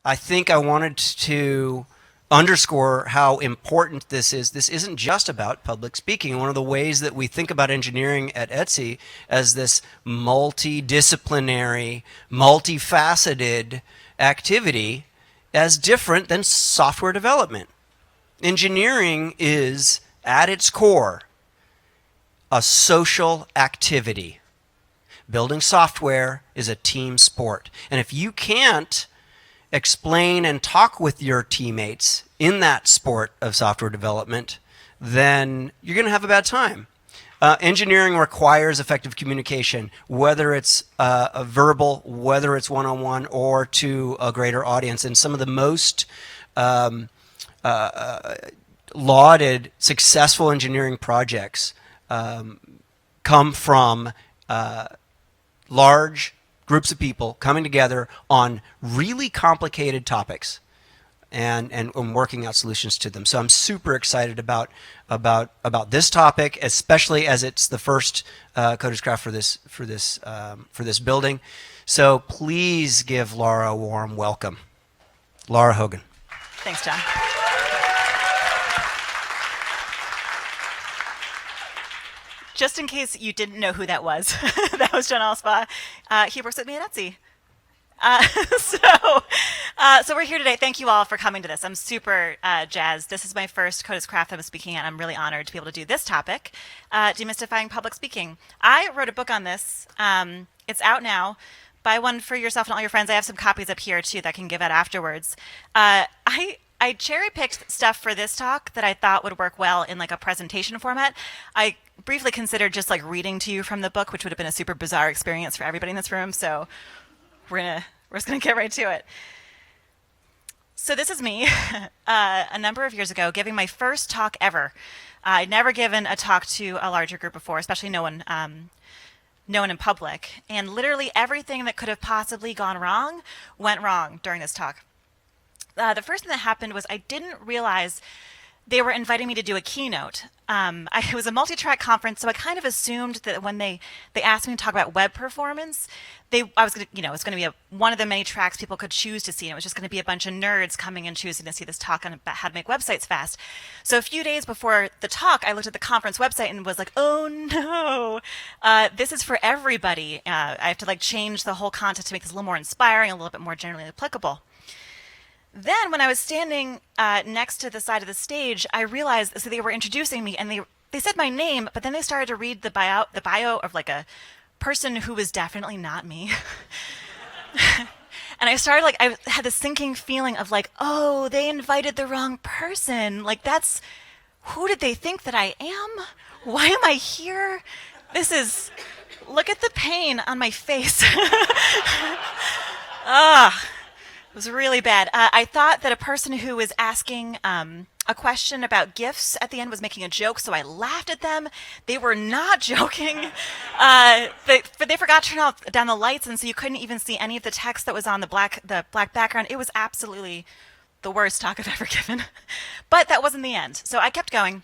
I think I wanted to underscore how important this is. This isn't just about public speaking. One of the ways that we think about engineering at Etsy as this multidisciplinary, multifaceted activity as different than software development. Engineering is, at its core, a social activity. Building software is a team sport. And if you can't explain and talk with your teammates in that sport of software development, then you're going to have a bad time. Engineering requires effective communication, whether it's a verbal, whether it's one-on-one, or to a greater audience. And some of the most lauded, successful engineering projects come from large groups of people coming together on really complicated topics and working out solutions to them. So I'm super excited about this topic, especially as it's the first Coders Craft for this building. So please give Lara a warm welcome. Lara Hogan. Thanks, John. Just in case you didn't know who that was, that was John Alspaugh. He works with me at Etsy. So we're here today. Thank you all for coming to this. I'm super jazzed. This is my first Coders Craft I'm speaking at. I'm really honored to be able to do this topic, Demystifying Public Speaking. I wrote a book on this. It's out now. Buy one for yourself and all your friends. I have some copies up here too that I can give out afterwards. I cherry-picked stuff for this talk that I thought would work well in like a presentation format. I briefly considered just like reading to you from the book, which would have been a super bizarre experience for everybody in this room. So we're just gonna get right to it. So this is me a number of years ago giving my first talk ever. I'd never given a talk to a larger group before, especially no one in public. And literally everything that could have possibly gone wrong went wrong during this talk. The first thing that happened was I didn't realize they were inviting me to do a keynote. It was a multi-track conference, so I kind of assumed that when they asked me to talk about web performance, it was going to be one of the many tracks people could choose to see, and it was just going to be a bunch of nerds coming and choosing to see this talk on how to make websites fast. So a few days before the talk, I looked at the conference website and was like, oh no, this is for everybody. I have to like change the whole content to make this a little more inspiring, a little bit more generally applicable. Then when I was standing next to the side of the stage, I realized, so they were introducing me and they said my name, but then they started to read the bio of like a person who was definitely not me. And I had this sinking feeling of like, oh, they invited the wrong person. Like who did they think that I am? Why am I here? Look at the pain on my face. It was really bad. I thought that a person who was asking a question about GIFs at the end was making a joke, so I laughed at them. They were not joking. But they forgot to turn down the lights, and so you couldn't even see any of the text that was on the black background. It was absolutely the worst talk I've ever given. But that wasn't the end. So I kept going.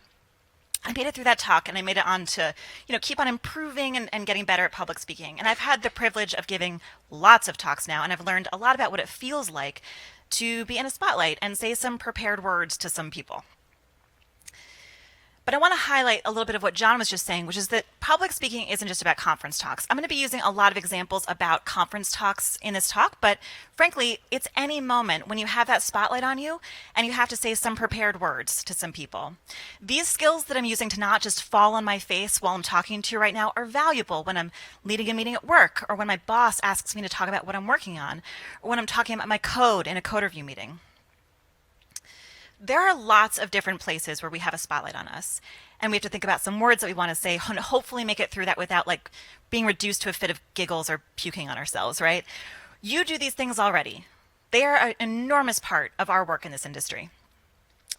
I made it through that talk, and I made it on to, keep on improving and getting better at public speaking. And I've had the privilege of giving lots of talks now, and I've learned a lot about what it feels like to be in a spotlight and say some prepared words to some people. But I want to highlight a little bit of what John was just saying, which is that public speaking isn't just about conference talks. I'm going to be using a lot of examples about conference talks in this talk, but frankly, it's any moment when you have that spotlight on you and you have to say some prepared words to some people. These skills that I'm using to not just fall on my face while I'm talking to you right now are valuable when I'm leading a meeting at work, or when my boss asks me to talk about what I'm working on, or when I'm talking about my code in a code review meeting. There are lots of different places where we have a spotlight on us, and we have to think about some words that we want to say and hopefully make it through that without like being reduced to a fit of giggles or puking on ourselves, right? You do these things already. They are an enormous part of our work in this industry.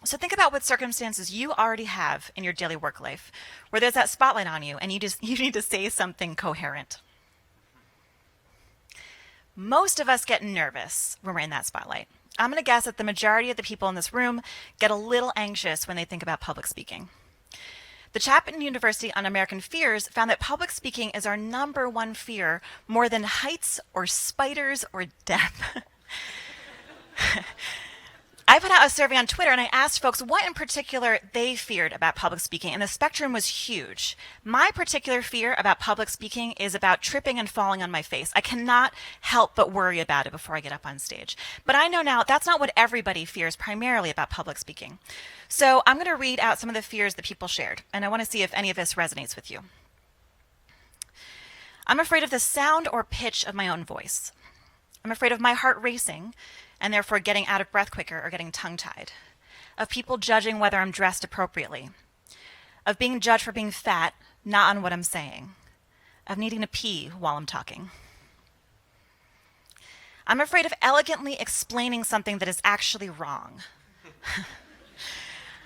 So think about what circumstances you already have in your daily work life where there's that spotlight on you and you need to say something coherent. Most of us get nervous when we're in that spotlight. I'm going to guess that the majority of the people in this room get a little anxious when they think about public speaking. The Chapman University on American Fears found that public speaking is our #1 fear, more than heights or spiders or death. I put out a survey on Twitter and I asked folks what in particular they feared about public speaking, and the spectrum was huge. My particular fear about public speaking is about tripping and falling on my face. I cannot help but worry about it before I get up on stage. But I know now that's not what everybody fears primarily about public speaking. So I'm going to read out some of the fears that people shared, and I want to see if any of this resonates with you. I'm afraid of the sound or pitch of my own voice. I'm afraid of my heart racing and therefore getting out of breath quicker or getting tongue-tied. Of people judging whether I'm dressed appropriately. Of being judged for being fat, not on what I'm saying. Of needing to pee while I'm talking. I'm afraid of elegantly explaining something that is actually wrong.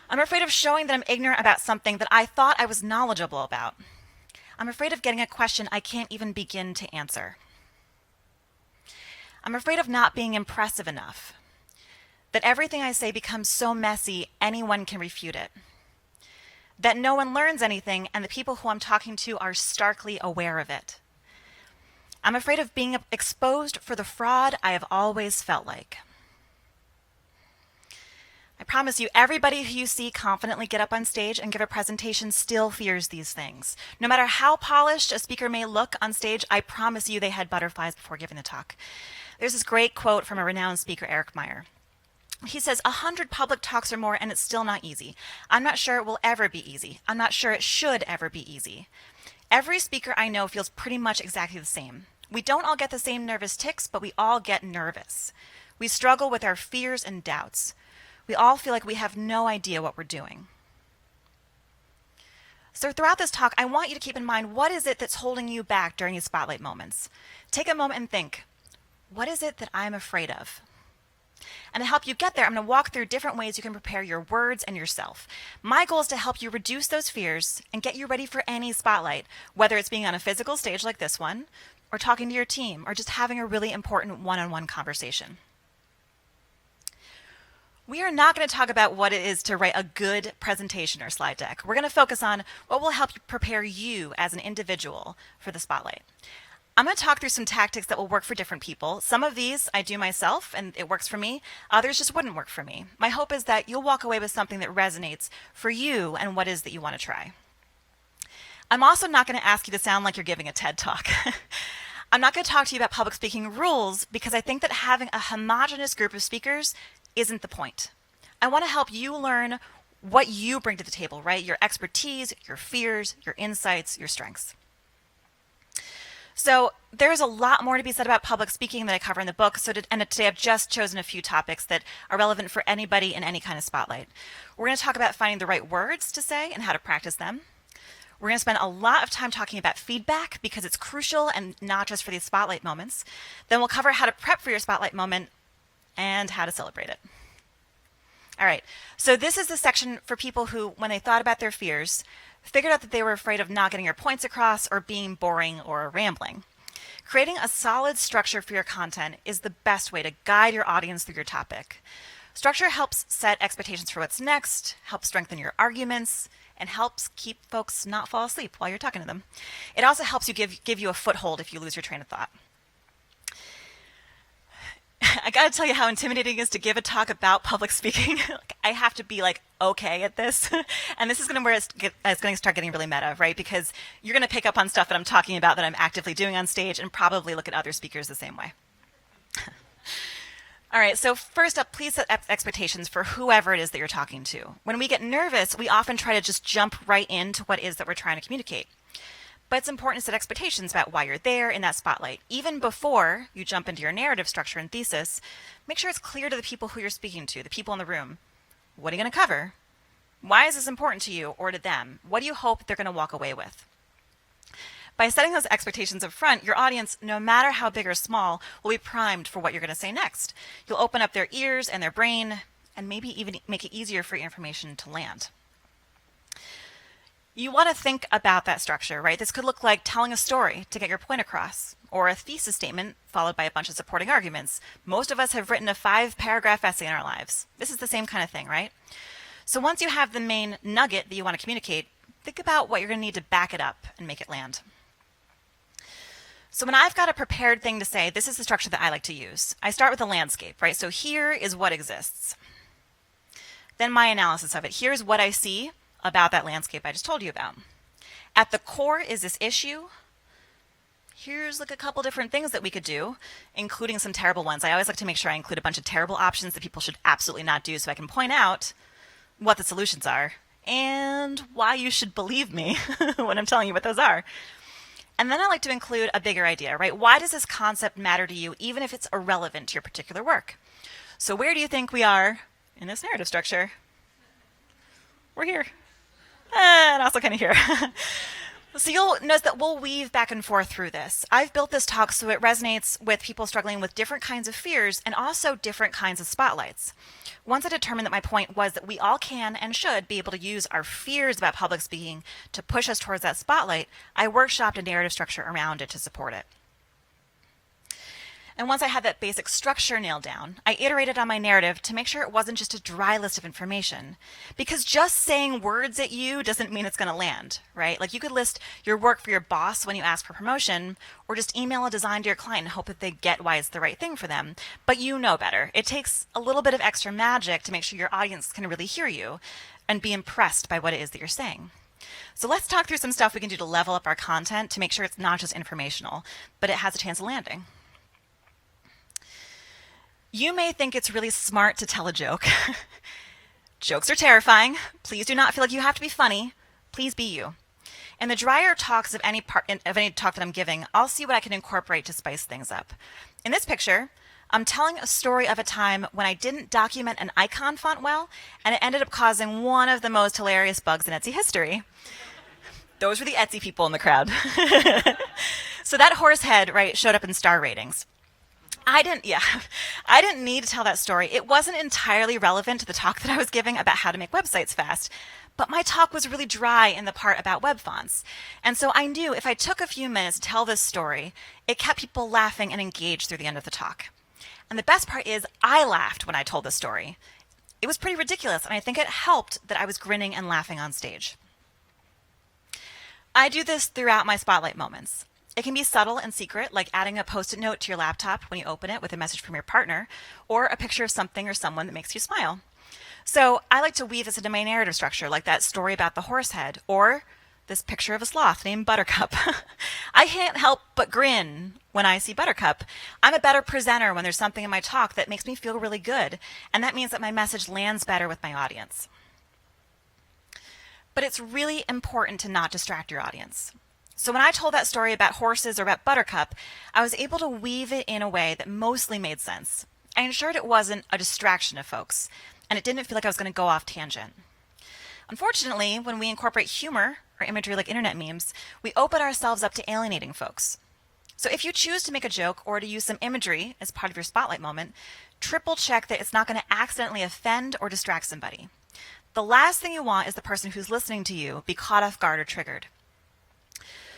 I'm afraid of showing that I'm ignorant about something that I thought I was knowledgeable about. I'm afraid of getting a question I can't even begin to answer. I'm afraid of not being impressive enough, that everything I say becomes so messy anyone can refute it, that no one learns anything and the people who I'm talking to are starkly aware of it. I'm afraid of being exposed for the fraud I have always felt like. I promise you, everybody who you see confidently get up on stage and give a presentation still fears these things. No matter how polished a speaker may look on stage, I promise you they had butterflies before giving the talk. There's this great quote from a renowned speaker, Eric Meyer. He says, 100 public talks or more and it's still not easy. I'm not sure it will ever be easy. I'm not sure it should ever be easy. Every speaker I know feels pretty much exactly the same. We don't all get the same nervous tics, but we all get nervous. We struggle with our fears and doubts. We all feel like we have no idea what we're doing. So throughout this talk, I want you to keep in mind, what is it that's holding you back during these spotlight moments? Take a moment and think, what is it that I'm afraid of? And to help you get there, I'm going to walk through different ways you can prepare your words and yourself. My goal is to help you reduce those fears and get you ready for any spotlight, whether it's being on a physical stage like this one, or talking to your team, or just having a really important one-on-one conversation. We are not going to talk about what it is to write a good presentation or slide deck. We're going to focus on what will help you prepare you as an individual for the spotlight. I'm going to talk through some tactics that will work for different people. Some of these I do myself and it works for me. Others just wouldn't work for me. My hope is that you'll walk away with something that resonates for you and what it is that you want to try. I'm also not going to ask you to sound like you're giving a TED Talk. I'm not going to talk to you about public speaking rules because I think that having a homogenous group of speakers isn't the point. I want to help you learn what you bring to the table, right? Your expertise, your fears, your insights, your strengths. So there's a lot more to be said about public speaking that I cover in the book. And today I've just chosen a few topics that are relevant for anybody in any kind of spotlight. We're going to talk about finding the right words to say and how to practice them. We're going to spend a lot of time talking about feedback because it's crucial and not just for these spotlight moments. Then we'll cover how to prep for your spotlight moment and how to celebrate it. All right, so this is the section for people who, when they thought about their fears, figured out that they were afraid of not getting your points across or being boring or rambling. Creating a solid structure for your content is the best way to guide your audience through your topic. Structure helps set expectations for what's next, helps strengthen your arguments, and helps keep folks not fall asleep while you're talking to them. It also helps you give you a foothold if you lose your train of thought. I got to tell you how intimidating it is to give a talk about public speaking. I have to be okay at this. And this is going to where it's going to start getting really meta, right? Because you're going to pick up on stuff that I'm talking about that I'm actively doing on stage and probably look at other speakers the same way. All right, so first up, please set expectations for whoever it is that you're talking to. When we get nervous, we often try to just jump right into what it is that we're trying to communicate. But it's important to set expectations about why you're there in that spotlight. Even before you jump into your narrative structure and thesis, make sure it's clear to the people who you're speaking to, the people in the room. What are you going to cover? Why is this important to you or to them? What do you hope they're going to walk away with? By setting those expectations up front, your audience, no matter how big or small, will be primed for what you're going to say next. You'll open up their ears and their brain, and maybe even make it easier for your information to land. You want to think about that structure, right? This could look like telling a story to get your point across, or a thesis statement followed by a bunch of supporting arguments. Most of us have written a 5-paragraph essay in our lives. This is the same kind of thing, right? So once you have the main nugget that you want to communicate, think about what you're going to need to back it up and make it land. So when I've got a prepared thing to say, this is the structure that I like to use. I start with a landscape, right? So here is what exists. then my analysis of it. Here's what I see about that landscape I just told you about. At the core is this issue. Here's like a couple different things that we could do, including some terrible ones. I always like to make sure I include a bunch of terrible options that people should absolutely not do so I can point out what the solutions are and why you should believe me when I'm telling you what those are. And then I like to include a bigger idea, right? Why does this concept matter to you, even if it's irrelevant to your particular work? So where do you think we are in this narrative structure? We're here. And also kind of here. So you'll notice that we'll weave back and forth through this. I've built this talk so it resonates with people struggling with different kinds of fears and also different kinds of spotlights. Once I determined that my point was that we all can and should be able to use our fears about public speaking to push us towards that spotlight, I workshopped a narrative structure around it to support it. And once I had that basic structure nailed down, I iterated on my narrative to make sure it wasn't just a dry list of information. Because just saying words at you doesn't mean it's going to land, right? Like you could list your work for your boss when you ask for promotion, or just email a design to your client and hope that they get why it's the right thing for them. But you know better. It takes a little bit of extra magic to make sure your audience can really hear you and be impressed by what it is that you're saying. So let's talk through some stuff we can do to level up our content to make sure it's not just informational, but it has a chance of landing. You may think it's really smart to tell a joke. Jokes are terrifying. Please do not feel like you have to be funny. Please be you. In the drier talks of any talk that I'm giving, I'll see what I can incorporate to spice things up. In this picture, I'm telling a story of a time when I didn't document an icon font well, and it ended up causing one of the most hilarious bugs in Etsy history. Those were the Etsy people in the crowd. So that horse head, right, showed up in star ratings. I didn't need to tell that story. It wasn't entirely relevant to the talk that I was giving about how to make websites fast, but my talk was really dry in the part about web fonts. And so I knew if I took a few minutes to tell this story, it kept people laughing and engaged through the end of the talk. And the best part is I laughed when I told the story. It was pretty ridiculous, and I think it helped that I was grinning and laughing on stage. I do this throughout my spotlight moments. It can be subtle and secret, like adding a Post-it note to your laptop when you open it with a message from your partner, or a picture of something or someone that makes you smile. So I like to weave this into my narrative structure, like that story about the horse head, or this picture of a sloth named Buttercup. I can't help but grin when I see Buttercup. I'm a better presenter when there's something in my talk that makes me feel really good, and that means that my message lands better with my audience. But it's really important to not distract your audience. So when I told that story about horses or about Buttercup, I was able to weave it in a way that mostly made sense. I ensured it wasn't a distraction of folks, and it didn't feel like I was going to go off tangent. Unfortunately, when we incorporate humor or imagery like internet memes, we open ourselves up to alienating folks. So if you choose to make a joke or to use some imagery as part of your spotlight moment, triple check that it's not going to accidentally offend or distract somebody. The last thing you want is the person who's listening to you be caught off guard or triggered.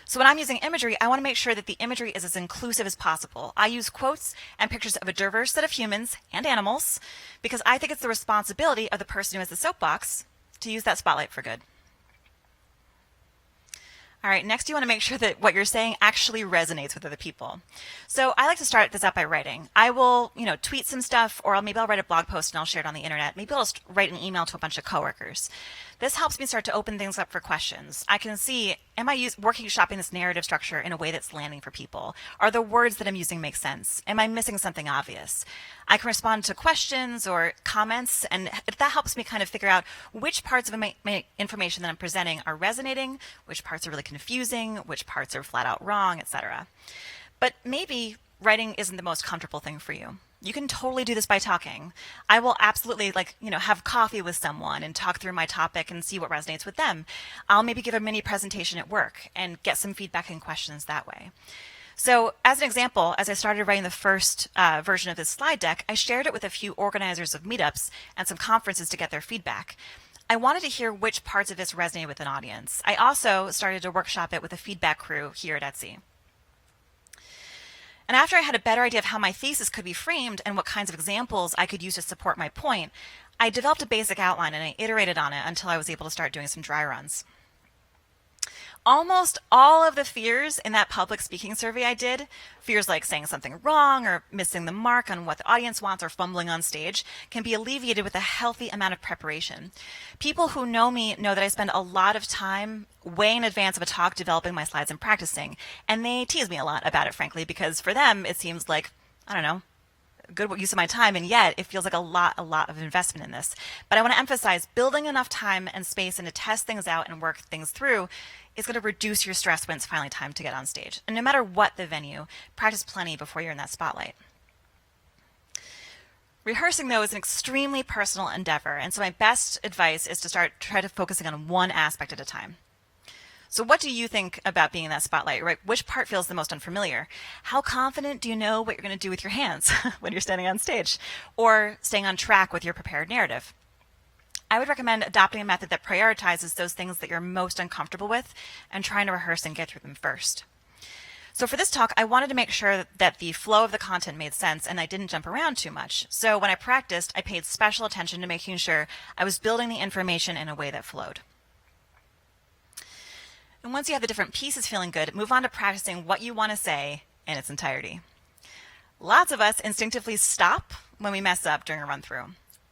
So when I'm using imagery, I want to make sure that the imagery is as inclusive as possible. I use quotes and pictures of a diverse set of humans and animals because I think it's the responsibility of the person who has the soapbox to use that spotlight for good. All right, next you want to make sure that what you're saying actually resonates with other people. So I like to start this out by writing. I will, tweet some stuff, or maybe I'll write a blog post and I'll share it on the internet. Maybe I'll just write an email to a bunch of coworkers. This helps me start to open things up for questions. I can see, am I workshopping this narrative structure in a way that's landing for people? Are the words that I'm using make sense? Am I missing something obvious? I can respond to questions or comments, and that helps me kind of figure out which parts of my information that I'm presenting are resonating, which parts are really confusing, which parts are flat out wrong, etc. But maybe writing isn't the most comfortable thing for you. You can totally do this by talking. I will absolutely have coffee with someone and talk through my topic and see what resonates with them. I'll maybe give a mini presentation at work and get some feedback and questions that way. So as an example, as I started writing the first version of this slide deck, I shared it with a few organizers of meetups and some conferences to get their feedback. I wanted to hear which parts of this resonated with an audience. I also started to workshop it with a feedback crew here at Etsy. And after I had a better idea of how my thesis could be framed and what kinds of examples I could use to support my point, I developed a basic outline and I iterated on it until I was able to start doing some dry runs. Almost all of the fears in that public speaking survey I did, fears like saying something wrong or missing the mark on what the audience wants or fumbling on stage, can be alleviated with a healthy amount of preparation. People who know me know that I spend a lot of time way in advance of a talk developing my slides and practicing, and they tease me a lot about it, frankly, because for them it seems like, I don't know, good use of my time, and yet it feels like a lot of investment in this. But I want to emphasize building enough time and space and to test things out and work things through is going to reduce your stress when it's finally time to get on stage. And no matter what the venue, practice plenty before you're in that spotlight. Rehearsing, though, is an extremely personal endeavor, and so my best advice is to try to focusing on one aspect at a time. So what do you think about being in that spotlight, right? Which part feels the most unfamiliar? How confident do you know what you're going to do with your hands when you're standing on stage? Or staying on track with your prepared narrative? I would recommend adopting a method that prioritizes those things that you're most uncomfortable with and trying to rehearse and get through them first. So for this talk, I wanted to make sure that the flow of the content made sense and I didn't jump around too much. So when I practiced, I paid special attention to making sure I was building the information in a way that flowed. And once you have the different pieces feeling good, move on to practicing what you want to say in its entirety. Lots of us instinctively stop when we mess up during a run-through.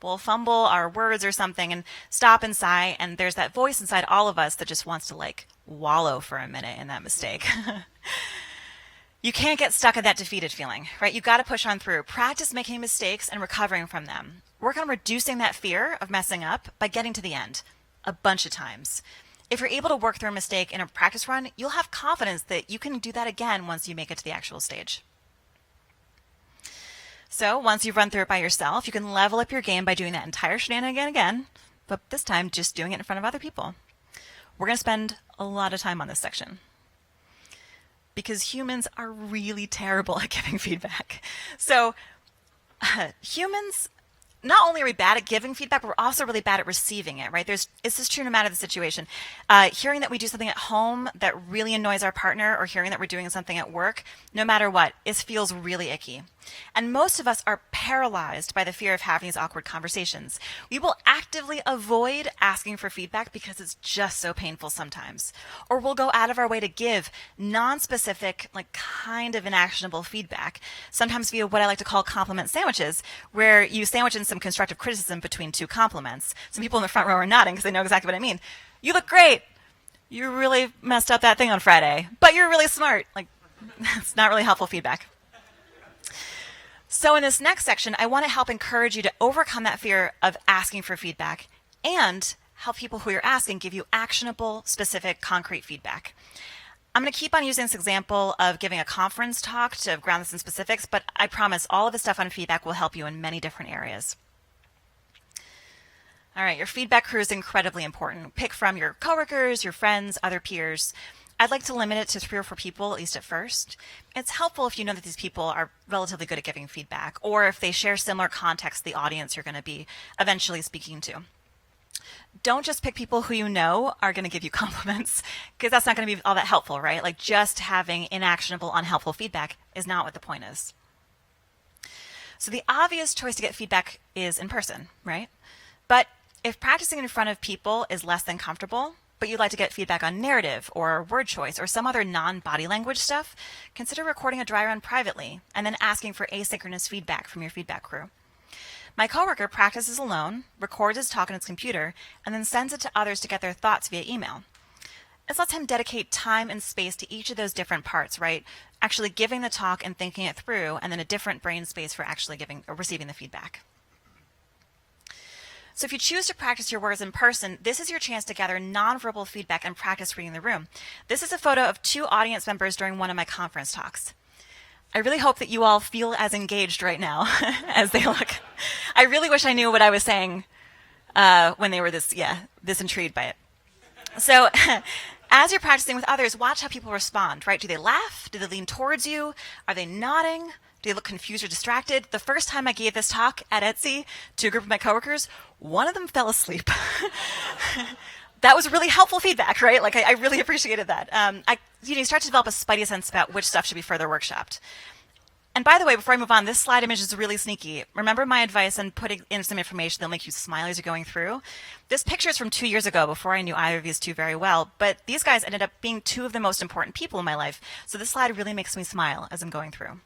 We'll fumble our words or something and stop and sigh, and there's that voice inside all of us that just wants to wallow for a minute in that mistake. You can't get stuck in that defeated feeling, right? You've got to push on through. Practice making mistakes and recovering from them. Work on reducing that fear of messing up by getting to the end a bunch of times. If you're able to work through a mistake in a practice run, you'll have confidence that you can do that again once you make it to the actual stage. So once you've run through it by yourself, you can level up your game by doing that entire shenanigan again, but this time just doing it in front of other people. We're going to spend a lot of time on this section because humans are really terrible at giving feedback. So humans, not only are we bad at giving feedback, but we're also really bad at receiving it, right? This is true no matter the situation. Hearing that we do something at home that really annoys our partner or hearing that we're doing something at work, no matter what, it feels really icky. And most of us are paralyzed by the fear of having these awkward conversations. We will actively avoid asking for feedback because it's just so painful sometimes. Or we'll go out of our way to give non-specific, kind of inactionable feedback, sometimes via what I like to call compliment sandwiches, where you sandwich in some constructive criticism between two compliments. Some people in the front row are nodding because they know exactly what I mean. You look great. You really messed up that thing on Friday, but you're really smart. It's not really helpful feedback. So in this next section, I want to help encourage you to overcome that fear of asking for feedback and help people who you're asking give you actionable, specific, concrete feedback. I'm going to keep on using this example of giving a conference talk to ground this in specifics, but I promise all of the stuff on feedback will help you in many different areas. All right, your feedback crew is incredibly important. Pick from your coworkers, your friends, other peers. I'd like to limit it to 3 or 4 people, at least at first. It's helpful if you know that these people are relatively good at giving feedback, or if they share similar context to the audience you're going to be eventually speaking to. Don't just pick people who you know are going to give you compliments, because that's not going to be all that helpful, right? Just having inactionable, unhelpful feedback is not what the point is. So the obvious choice to get feedback is in person, right? But if practicing in front of people is less than comfortable, but you'd like to get feedback on narrative or word choice or some other non-body language stuff, consider recording a dry run privately and then asking for asynchronous feedback from your feedback crew. My coworker practices alone, records his talk on his computer, and then sends it to others to get their thoughts via email. This lets him dedicate time and space to each of those different parts, right? Actually giving the talk and thinking it through, and then a different brain space for actually giving or receiving the feedback. So if you choose to practice your words in person, this is your chance to gather nonverbal feedback and practice reading the room. This is a photo of 2 audience members during one of my conference talks. I really hope that you all feel as engaged right now as they look. I really wish I knew what I was saying when they were this intrigued by it. So as you're practicing with others, watch how people respond, right? Do they laugh? Do they lean towards you? Are they nodding? Do they look confused or distracted? The first time I gave this talk at Etsy to a group of my coworkers, one of them fell asleep. That was really helpful feedback, right? I really appreciated that. You start to develop a spidey sense about which stuff should be further workshopped. And by the way, before I move on, this slide image is really sneaky. Remember my advice on putting in some information that'll make you smile as you're going through? This picture is from 2 years ago, before I knew either of these two very well, but these guys ended up being two of the most important people in my life. So this slide really makes me smile as I'm going through.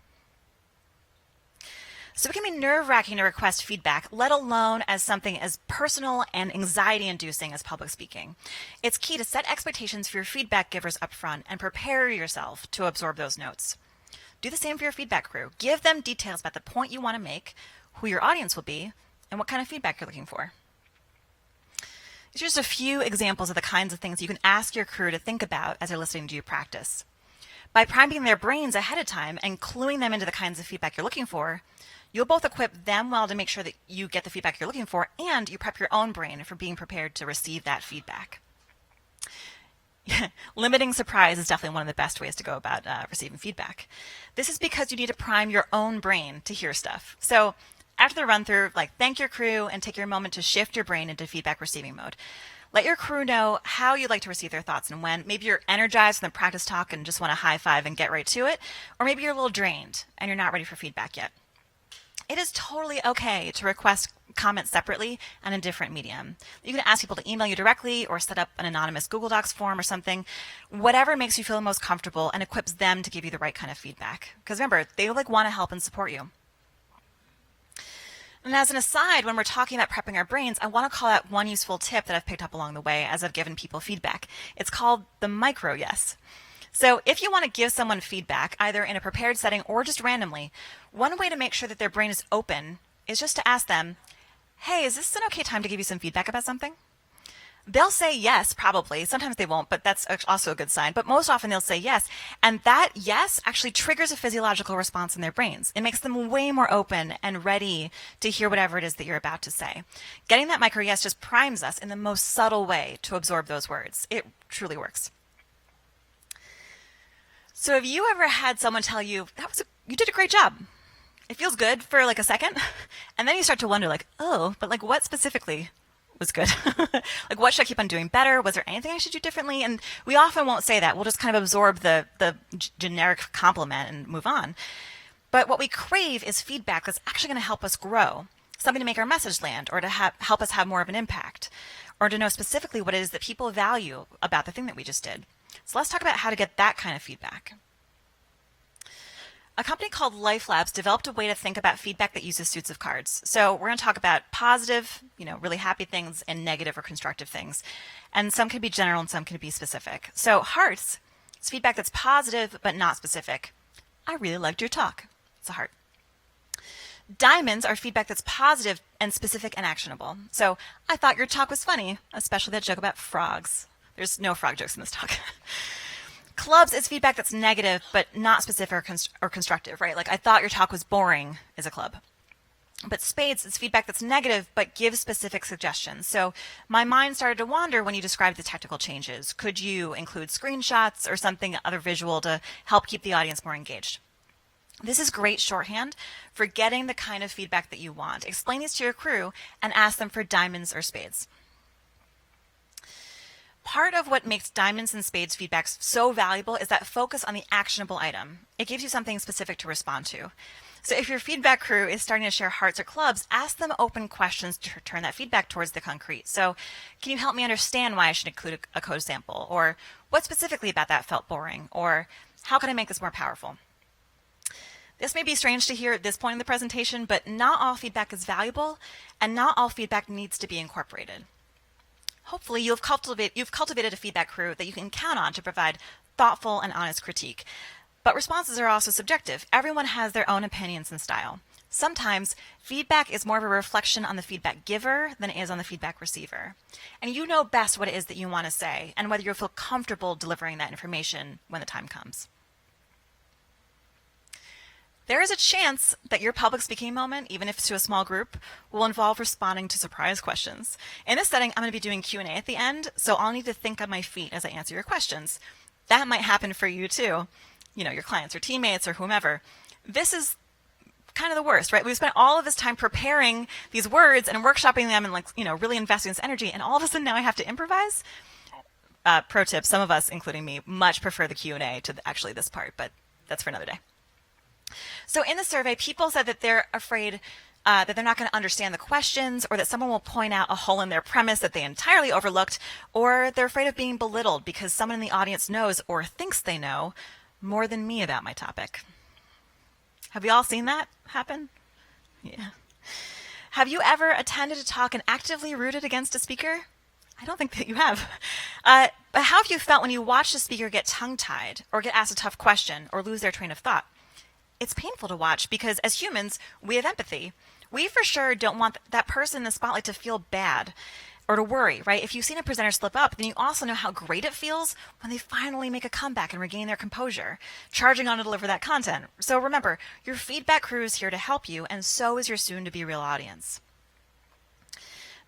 So it can be nerve-wracking to request feedback, let alone as something as personal and anxiety-inducing as public speaking. It's key to set expectations for your feedback givers up front and prepare yourself to absorb those notes. Do the same for your feedback crew. Give them details about the point you want to make, who your audience will be, and what kind of feedback you're looking for. These are just a few examples of the kinds of things you can ask your crew to think about as they're listening to you practice. By priming their brains ahead of time and cluing them into the kinds of feedback you're looking for, you'll both equip them well to make sure that you get the feedback you're looking for, and you prep your own brain for being prepared to receive that feedback. Limiting surprise is definitely one of the best ways to go about receiving feedback. This is because you need to prime your own brain to hear stuff. So after the run through, thank your crew and take your moment to shift your brain into feedback receiving mode. Let your crew know how you'd like to receive their thoughts and when. Maybe you're energized from the practice talk and just want to high five and get right to it. Or maybe you're a little drained and you're not ready for feedback yet. It is totally okay to request comments separately and in different medium. You can ask people to email you directly or set up an anonymous Google Docs form or something. Whatever makes you feel most comfortable and equips them to give you the right kind of feedback. Because remember, they want to help and support you. And as an aside, when we're talking about prepping our brains, I want to call out one useful tip that I've picked up along the way as I've given people feedback. It's called the micro yes. So if you want to give someone feedback, either in a prepared setting or just randomly, one way to make sure that their brain is open is just to ask them, hey, is this an okay time to give you some feedback about something? They'll say yes, probably. Sometimes they won't, but that's also a good sign. But most often they'll say yes. And that yes actually triggers a physiological response in their brains. It makes them way more open and ready to hear whatever it is that you're about to say. Getting that micro yes just primes us in the most subtle way to absorb those words. It truly works. So have you ever had someone tell you, you did a great job? It feels good for a second, and then you start to wonder but what specifically was good? What should I keep on doing better? Was there anything I should do differently? And we often won't say that. We'll just kind of absorb the generic compliment and move on. But what we crave is feedback that's actually going to help us grow, something to make our message land or to help us have more of an impact, or to know specifically what it is that people value about the thing that we just did. So let's talk about how to get that kind of feedback. A company called Life Labs developed a way to think about feedback that uses suits of cards. So we're going to talk about positive, really happy things, and negative or constructive things. And some can be general and some can be specific. So hearts is feedback that's positive but not specific. I really liked your talk. It's a heart. Diamonds are feedback that's positive and specific and actionable. So I thought your talk was funny, especially that joke about frogs. There's no frog jokes in this talk. Clubs is feedback that's negative but not specific or constructive, right? I thought your talk was boring is a club. But spades is feedback that's negative but gives specific suggestions. So my mind started to wander when you described the technical changes. Could you include screenshots or something other visual to help keep the audience more engaged? This is great shorthand for getting the kind of feedback that you want. Explain these to your crew and ask them for diamonds or spades. Part of what makes diamonds and spades feedback so valuable is that focus on the actionable item. It gives you something specific to respond to. So if your feedback crew is starting to share hearts or clubs, ask them open questions to turn that feedback towards the concrete. So can you help me understand why I should include a code sample? Or what specifically about that felt boring? Or how can I make this more powerful? This may be strange to hear at this point in the presentation, but not all feedback is valuable and not all feedback needs to be incorporated. Hopefully you've cultivated a feedback crew that you can count on to provide thoughtful and honest critique. But responses are also subjective. Everyone has their own opinions and style. Sometimes feedback is more of a reflection on the feedback giver than it is on the feedback receiver. And you know best what it is that you want to say and whether you'll feel comfortable delivering that information when the time comes. There is a chance that your public speaking moment, even if it's to a small group, will involve responding to surprise questions. In this setting, I'm going to be doing Q&A at the end, so I'll need to think on my feet as I answer your questions. That might happen for you too, your clients or teammates or whomever. This is kind of the worst, right? We've spent all of this time preparing these words and workshopping them and really investing this energy, and all of a sudden now I have to improvise. Pro tip, some of us, including me, much prefer the Q&A to actually this part, but that's for another day. So in the survey, people said that they're afraid that they're not going to understand the questions, or that someone will point out a hole in their premise that they entirely overlooked, or they're afraid of being belittled because someone in the audience knows or thinks they know more than me about my topic. Have you all seen that happen? Yeah. Have you ever attended a talk and actively rooted against a speaker? I don't think that you have. But how have you felt when you watched a speaker get tongue-tied, or get asked a tough question, or lose their train of thought? It's painful to watch because as humans, we have empathy. We for sure don't want that person in the spotlight to feel bad or to worry, right? If you've seen a presenter slip up, then you also know how great it feels when they finally make a comeback and regain their composure, charging on to deliver that content. So remember, your feedback crew is here to help you, and so is your soon-to-be real audience.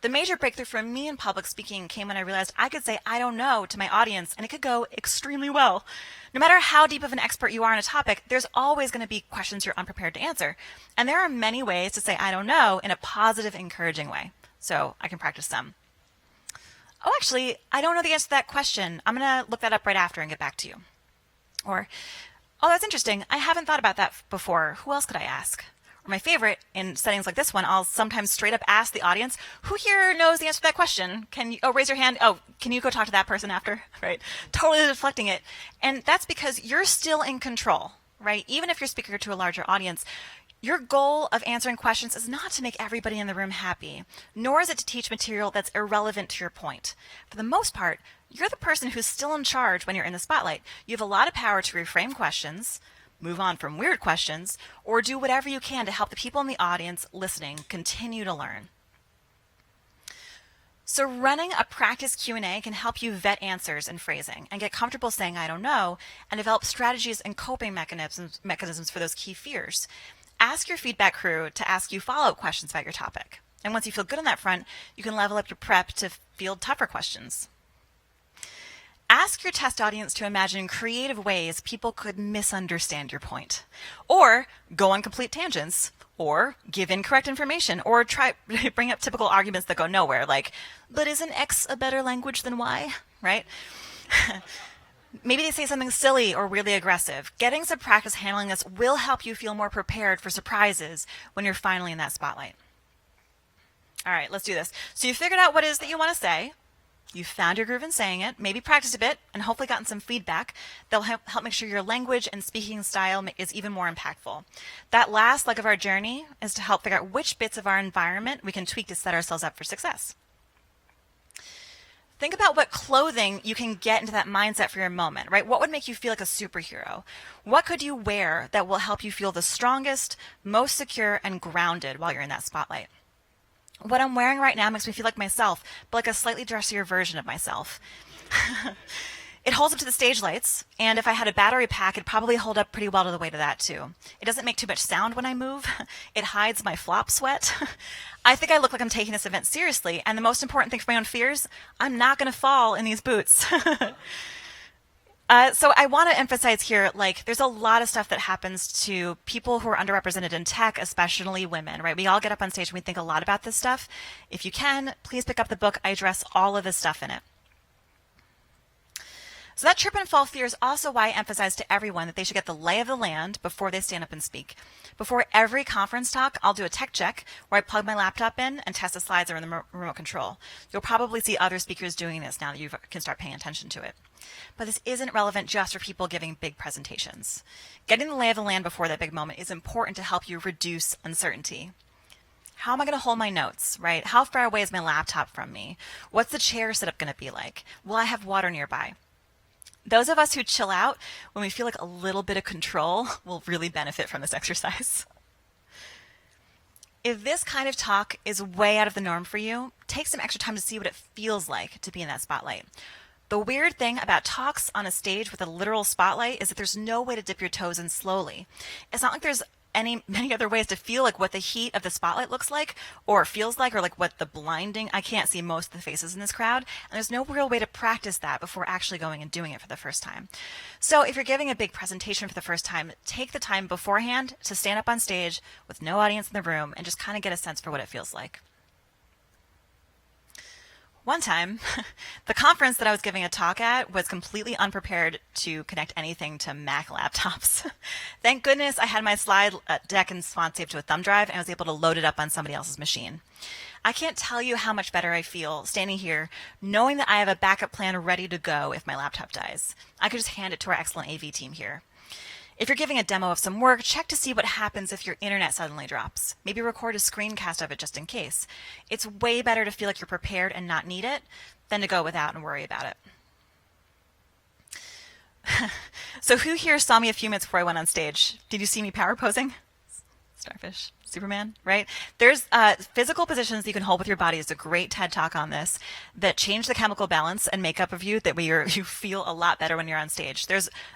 The major breakthrough for me in public speaking came when I realized I could say I don't know to my audience, and it could go extremely well. No matter how deep of an expert you are on a topic, there's always going to be questions you're unprepared to answer. And there are many ways to say I don't know in a positive, encouraging way. So I can practice some. Oh, actually, I don't know the answer to that question. I'm going to look that up right after and get back to you. Or, oh, that's interesting. I haven't thought about that before. Who else could I ask? Or my favorite, in settings like this one, I'll sometimes straight up ask the audience, who here knows the answer to that question? Can you, raise your hand. Oh, can you go talk to that person after? Right? Totally deflecting it. And that's because you're still in control, right? Even if you're speaking to a larger audience, your goal of answering questions is not to make everybody in the room happy, nor is it to teach material that's irrelevant to your point. For the most part, you're the person who's still in charge when you're in the spotlight. You have a lot of power to reframe questions, move on from weird questions, or do whatever you can to help the people in the audience listening continue to learn. So running a practice Q&A can help you vet answers and phrasing and get comfortable saying I don't know, and develop strategies and coping mechanisms for those key fears. Ask your feedback crew to ask you follow-up questions about your topic. And once you feel good on that front, you can level up your prep to field tougher questions. Ask your test audience to imagine creative ways people could misunderstand your point, or go on complete tangents, or give incorrect information, or try bring up typical arguments that go nowhere, like, but isn't X a better language than Y, right? Maybe they say something silly or really aggressive. Getting some practice handling this will help you feel more prepared for surprises when you're finally in that spotlight. All right, let's do this. So you figured out what it is that you want to say. You found your groove in saying it, maybe practiced a bit, and hopefully gotten some feedback that'll help make sure your language and speaking style is even more impactful. That last leg of our journey is to help figure out which bits of our environment we can tweak to set ourselves up for success. Think about what clothing you can get into that mindset for your moment, right? What would make you feel like a superhero? What could you wear that will help you feel the strongest, most secure, and grounded while you're in that spotlight? What I'm wearing right now makes me feel like myself, but like a slightly dressier version of myself. It holds up to the stage lights, and if I had a battery pack, it'd probably hold up pretty well to the weight of that too. It doesn't make too much sound when I move. It hides my flop sweat. I think I look like I'm taking this event seriously, and the most important thing for my own fears, I'm not going to fall in these boots. So I want to emphasize here, like, there's a lot of stuff that happens to people who are underrepresented in tech, especially women, right? We all get up on stage and we think a lot about this stuff. If you can, please pick up the book. I address all of this stuff in it. So that trip and fall fear is also why I emphasize to everyone that they should get the lay of the land before they stand up and speak. Before every conference talk, I'll do a tech check where I plug my laptop in and test the slides that are in the remote control. You'll probably see other speakers doing this now that you can start paying attention to it. But this isn't relevant just for people giving big presentations. Getting the lay of the land before that big moment is important to help you reduce uncertainty. How am I going to hold my notes, right? How far away is my laptop from me? What's the chair setup going to be like? Will I have water nearby? Those of us who chill out when we feel like a little bit of control will really benefit from this exercise. If this kind of talk is way out of the norm for you, take some extra time to see what it feels like to be in that spotlight. The weird thing about talks on a stage with a literal spotlight is that there's no way to dip your toes in slowly. It's not like there's many other ways to feel like what the heat of the spotlight looks like or feels like, or like what the blinding, I can't see most of the faces in this crowd, and there's no real way to practice that before actually going and doing it for the first time. So if you're giving a big presentation for the first time, take the time beforehand to stand up on stage with no audience in the room and just kind of get a sense for what it feels like. One time, the conference that I was giving a talk at was completely unprepared to connect anything to Mac laptops. Thank goodness I had my slide deck and font saved to a thumb drive and I was able to load it up on somebody else's machine. I can't tell you how much better I feel standing here knowing that I have a backup plan ready to go if my laptop dies. I could just hand it to our excellent AV team here. If you're giving a demo of some work, check to see what happens if your internet suddenly drops. Maybe record a screencast of it just in case. It's way better to feel like you're prepared and not need it than to go without and worry about it. So who here saw me a few minutes before I went on stage? Did you see me power posing? Starfish, Superman, right? There's physical positions that you can hold with your body. There's a great TED talk on this that change the chemical balance and makeup of you that way you feel a lot better when you're on stage.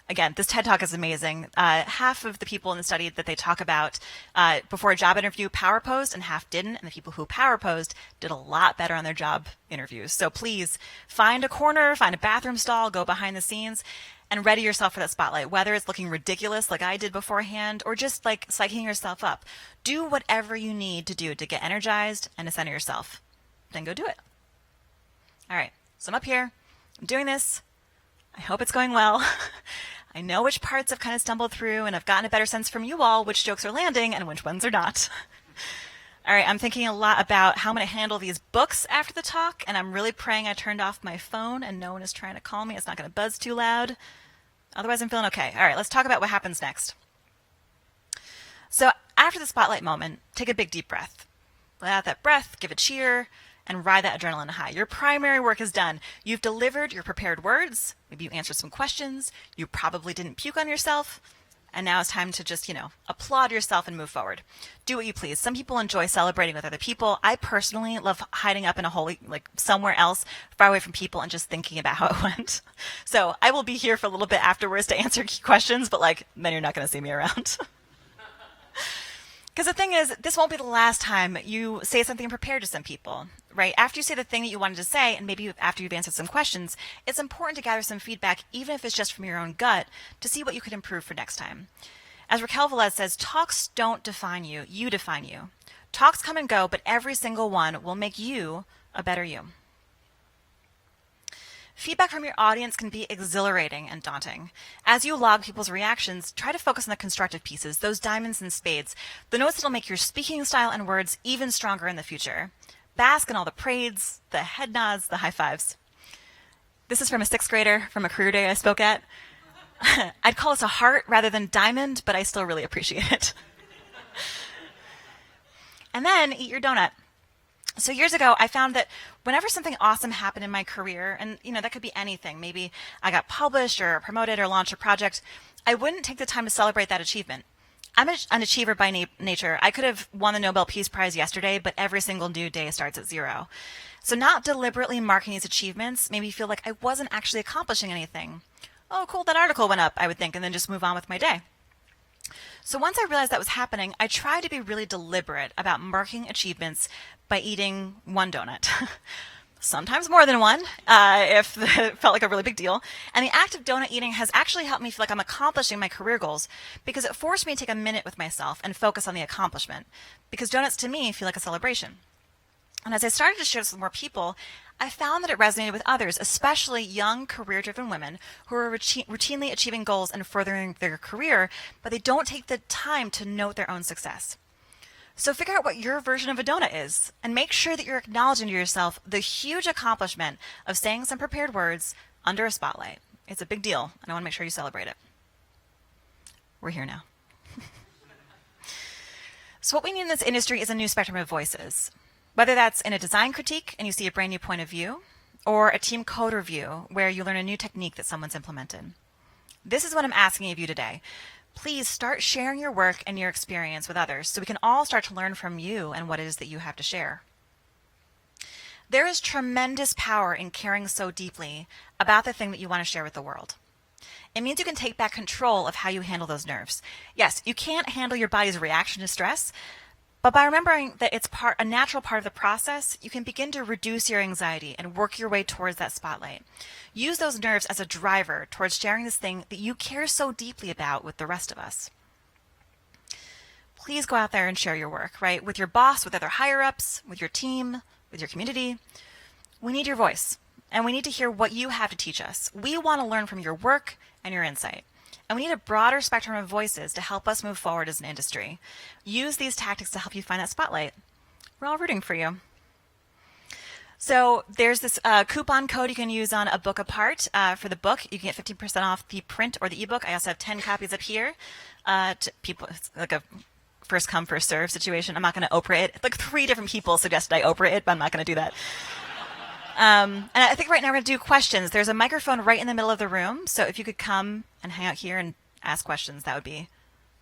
Again, this TED talk is amazing. Half of the people in the study that they talk about before a job interview power posed and half didn't. And the people who power posed did a lot better on their job interviews. So please find a corner, find a bathroom stall, go behind the scenes and ready yourself for that spotlight, whether it's looking ridiculous like I did beforehand or just like psyching yourself up. Do whatever you need to do to get energized and to center yourself. Then go do it. All right, so I'm up here. I'm doing this. I hope it's going well. I know which parts I've kind of stumbled through and I've gotten a better sense from you all which jokes are landing and which ones are not. All right, I'm thinking a lot about how I'm going to handle these books after the talk, and I'm really praying I turned off my phone and no one is trying to call me. It's not going to buzz too loud. Otherwise, I'm feeling okay. All right, let's talk about what happens next. So after the spotlight moment, take a big deep breath. Let out that breath, give a cheer, and ride that adrenaline high. Your primary work is done. You've delivered your prepared words. Maybe you answered some questions. You probably didn't puke on yourself. And now it's time to just, applaud yourself and move forward. Do what you please. Some people enjoy celebrating with other people. I personally love hiding up in a hole, somewhere else, far away from people and just thinking about how it went. So I will be here for a little bit afterwards to answer key questions, but then you're not going to see me around. Because the thing is, this won't be the last time you say something prepared to some people, right? After you say the thing that you wanted to say, and maybe after you've answered some questions, it's important to gather some feedback, even if it's just from your own gut, to see what you could improve for next time. As Raquel Velez says, talks don't define you, you define you. Talks come and go, but every single one will make you a better you. Feedback from your audience can be exhilarating and daunting. As you log people's reactions, try to focus on the constructive pieces, those diamonds and spades, the notes that'll make your speaking style and words even stronger in the future. Bask in all the praise, the head nods, the high fives. This is from a 6th grader from a career day I spoke at. I'd call this a heart rather than diamond, but I still really appreciate it. And then eat your donut. So years ago, I found that whenever something awesome happened in my career, and that could be anything, maybe I got published or promoted or launched a project, I wouldn't take the time to celebrate that achievement. I'm an achiever by nature. I could have won the Nobel Peace Prize yesterday, but every single new day starts at 0. So not deliberately marking these achievements made me feel like I wasn't actually accomplishing anything. Oh, cool, that article went up, I would think, and then just move on with my day. So once I realized that was happening, I tried to be really deliberate about marking achievements by eating one donut. Sometimes more than one, if it felt like a really big deal. And the act of donut eating has actually helped me feel like I'm accomplishing my career goals because it forced me to take a minute with myself and focus on the accomplishment. Because donuts to me feel like a celebration. And as I started to share this with more people, I found that it resonated with others, especially young career-driven women who are routinely achieving goals and furthering their career, but they don't take the time to note their own success. So figure out what your version of a donut is and make sure that you're acknowledging to yourself the huge accomplishment of saying some prepared words under a spotlight. It's a big deal, and I want to make sure you celebrate it. We're here now. So what we need in this industry is a new spectrum of voices. Whether that's in a design critique and you see a brand new point of view, or a team code review where you learn a new technique that someone's implemented. This is what I'm asking of you today. Please start sharing your work and your experience with others so we can all start to learn from you and what it is that you have to share. There is tremendous power in caring so deeply about the thing that you want to share with the world. It means you can take back control of how you handle those nerves. Yes, you can't handle your body's reaction to stress, but by remembering that it's a natural part of the process, you can begin to reduce your anxiety and work your way towards that spotlight. Use those nerves as a driver towards sharing this thing that you care so deeply about with the rest of us. Please go out there and share your work, right? With your boss, with other higher-ups, with your team, with your community. We need your voice, and we need to hear what you have to teach us. We want to learn from your work and your insight. And we need a broader spectrum of voices to help us move forward as an industry. Use these tactics to help you find that spotlight. We're all rooting for you. So there's this coupon code you can use on A Book Apart for the book. You can get 15% off the print or the ebook. I also have 10 copies up here. To people, it's like a first come, first serve situation. I'm not going to Oprah it. Like 3 different people suggested I Oprah it, but I'm not going to do that. And I think right now we're going to do questions. There's a microphone right in the middle of the room. So if you could come and hang out here and ask questions, that would be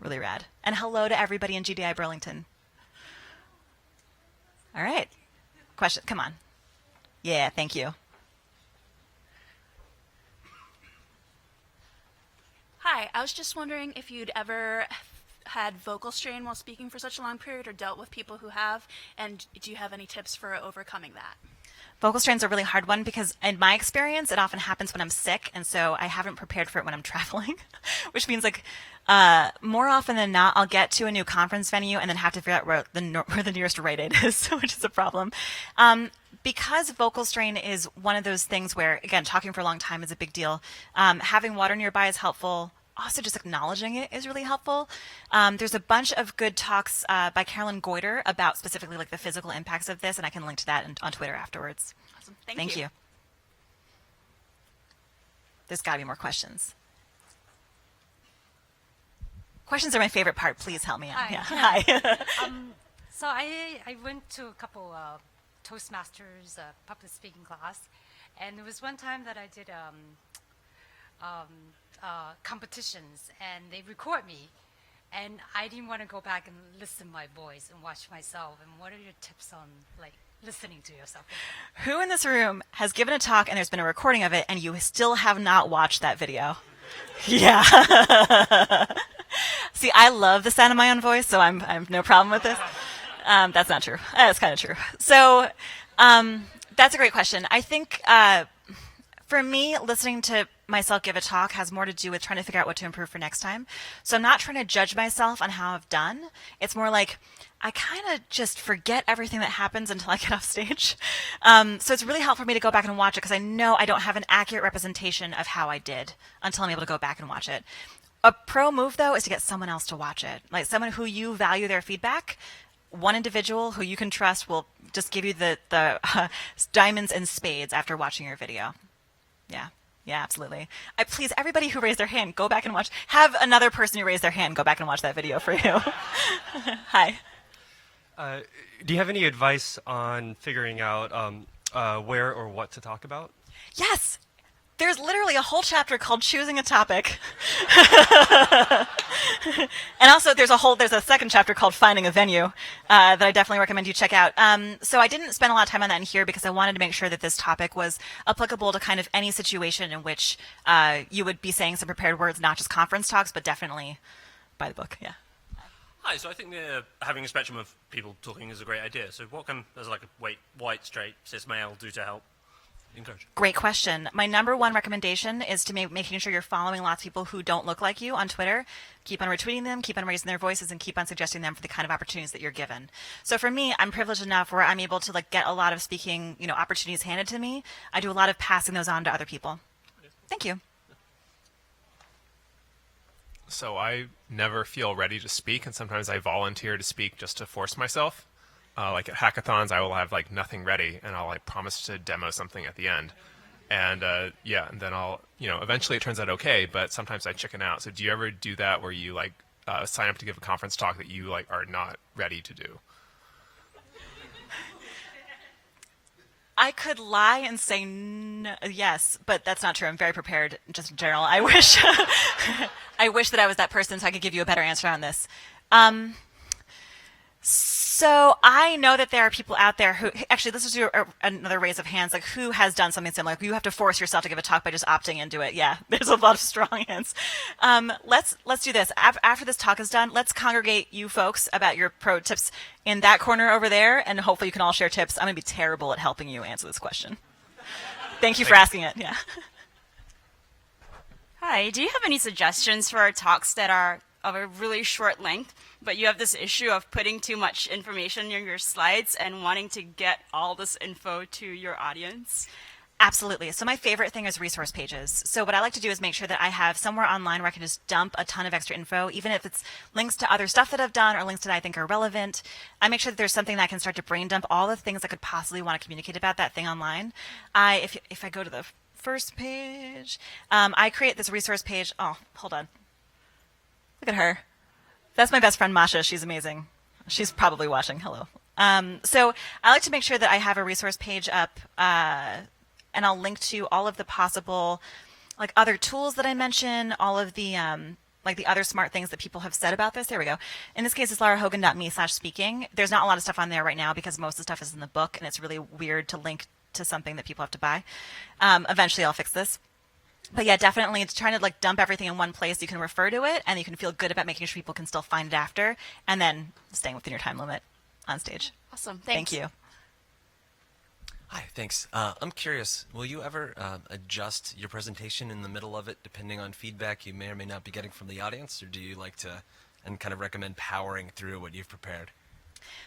really rad. And hello to everybody in GDI Burlington. All right. Question. Come on. Yeah, thank you. Hi, I was just wondering if you'd ever had vocal strain while speaking for such a long period or dealt with people who have, and do you have any tips for overcoming that? Vocal strain's a really hard one because in my experience, it often happens when I'm sick, and so I haven't prepared for it when I'm traveling, which means like more often than not, I'll get to a new conference venue and then have to figure out where the nearest Rite Aid is, which is a problem. Because vocal strain is one of those things where, again, talking for a long time is a big deal. Having water nearby is helpful. Also, just acknowledging it is really helpful. There's a bunch of good talks by Carolyn Goiter about specifically like the physical impacts of this, and I can link to that on Twitter afterwards. Awesome. Thank Thank you. you. There's got to be more questions. Questions are my favorite part. Please help me out. Hi. Yeah. Hi. So I went to a couple Toastmasters public speaking class, and there was one time that I did competitions, and they record me, and I didn't want to go back and listen to my voice and watch myself. And what are your tips on like listening to yourself? Who in this room has given a talk and there's been a recording of it and you still have not watched that video? Yeah. See, I love the sound of my own voice, so I have no problem with this. That's not true. That's kind of true. So that's a great question. I think for me, listening to myself give a talk has more to do with trying to figure out what to improve for next time. So I'm not trying to judge myself on how I've done. It's more like I kind of just forget everything that happens until I get off stage. So it's really helpful for me to go back and watch it because I know I don't have an accurate representation of how I did until I'm able to go back and watch it. A pro move, though, is to get someone else to watch it, like someone who you value their feedback. One individual who you can trust will just give you the diamonds and spades after watching your video. Yeah. Yeah, absolutely. Please, everybody who raised their hand, go back and watch. Have another person who raised their hand go back and watch that video for you. Hi. Do you have any advice on figuring out where or what to talk about? Yes. There's literally a whole chapter called Choosing a Topic. And also there's a second chapter called Finding a Venue that I definitely recommend you check out. So I didn't spend a lot of time on that in here because I wanted to make sure that this topic was applicable to kind of any situation in which you would be saying some prepared words, not just conference talks, but definitely by the book. Yeah. Hi, so I think having a spectrum of people talking is a great idea. So what can, as like a white, straight, cis male, do to help encourage? Great question. My number one recommendation is to making sure you're following lots of people who don't look like you on Twitter. Keep on retweeting them, keep on raising their voices, and keep on suggesting them for the kind of opportunities that you're given. So for me, I'm privileged enough where I'm able to like get a lot of speaking, opportunities handed to me. I do a lot of passing those on to other people. Thank you. So I never feel ready to speak, and sometimes I volunteer to speak just to force myself. Like at hackathons, I will have like nothing ready, and I'll like promise to demo something at the end. And and then I'll, eventually it turns out okay, but sometimes I chicken out. So do you ever do that where you like sign up to give a conference talk that you like are not ready to do? I could lie and say yes, but that's not true. I'm very prepared, just in general. I wish I wish that I was that person so I could give you a better answer on this. So I know that there are people out there who, actually, let's just do another raise of hands, like who has done something similar. Like you have to force yourself to give a talk by just opting into it. Yeah, there's a lot of strong hands. Let's do this. After this talk is done, let's congregate you folks about your pro tips in that corner over there, and hopefully you can all share tips. I'm going to be terrible at helping you answer this question. Thank you for asking it. Yeah. Hi, do you have any suggestions for talks that are of a really short length, but you have this issue of putting too much information in your slides and wanting to get all this info to your audience? Absolutely. So my favorite thing is resource pages. So what I like to do is make sure that I have somewhere online where I can just dump a ton of extra info, even if it's links to other stuff that I've done or links that I think are relevant. I make sure that there's something that I can start to brain dump all the things I could possibly want to communicate about that thing online. If I go to the first page, I create this resource page. Oh, hold on. Look at her. That's my best friend, Masha. She's amazing. She's probably watching. Hello. So I like to make sure that I have a resource page up, and I'll link to all of the possible, like, other tools that I mention, all of the, like, the other smart things that people have said about this. There we go. In this case, it's larahogan.me/speaking. There's not a lot of stuff on there right now because most of the stuff is in the book, and it's really weird to link to something that people have to buy. Eventually, I'll fix this. But yeah, definitely, it's trying to, like, dump everything in one place. You can refer to it, and you can feel good about making sure people can still find it after, and then staying within your time limit on stage. Awesome. Thanks. Thank you. Hi, thanks. I'm curious, will you ever adjust your presentation in the middle of it depending on feedback you may or may not be getting from the audience, or do you like to and kind of recommend powering through what you've prepared?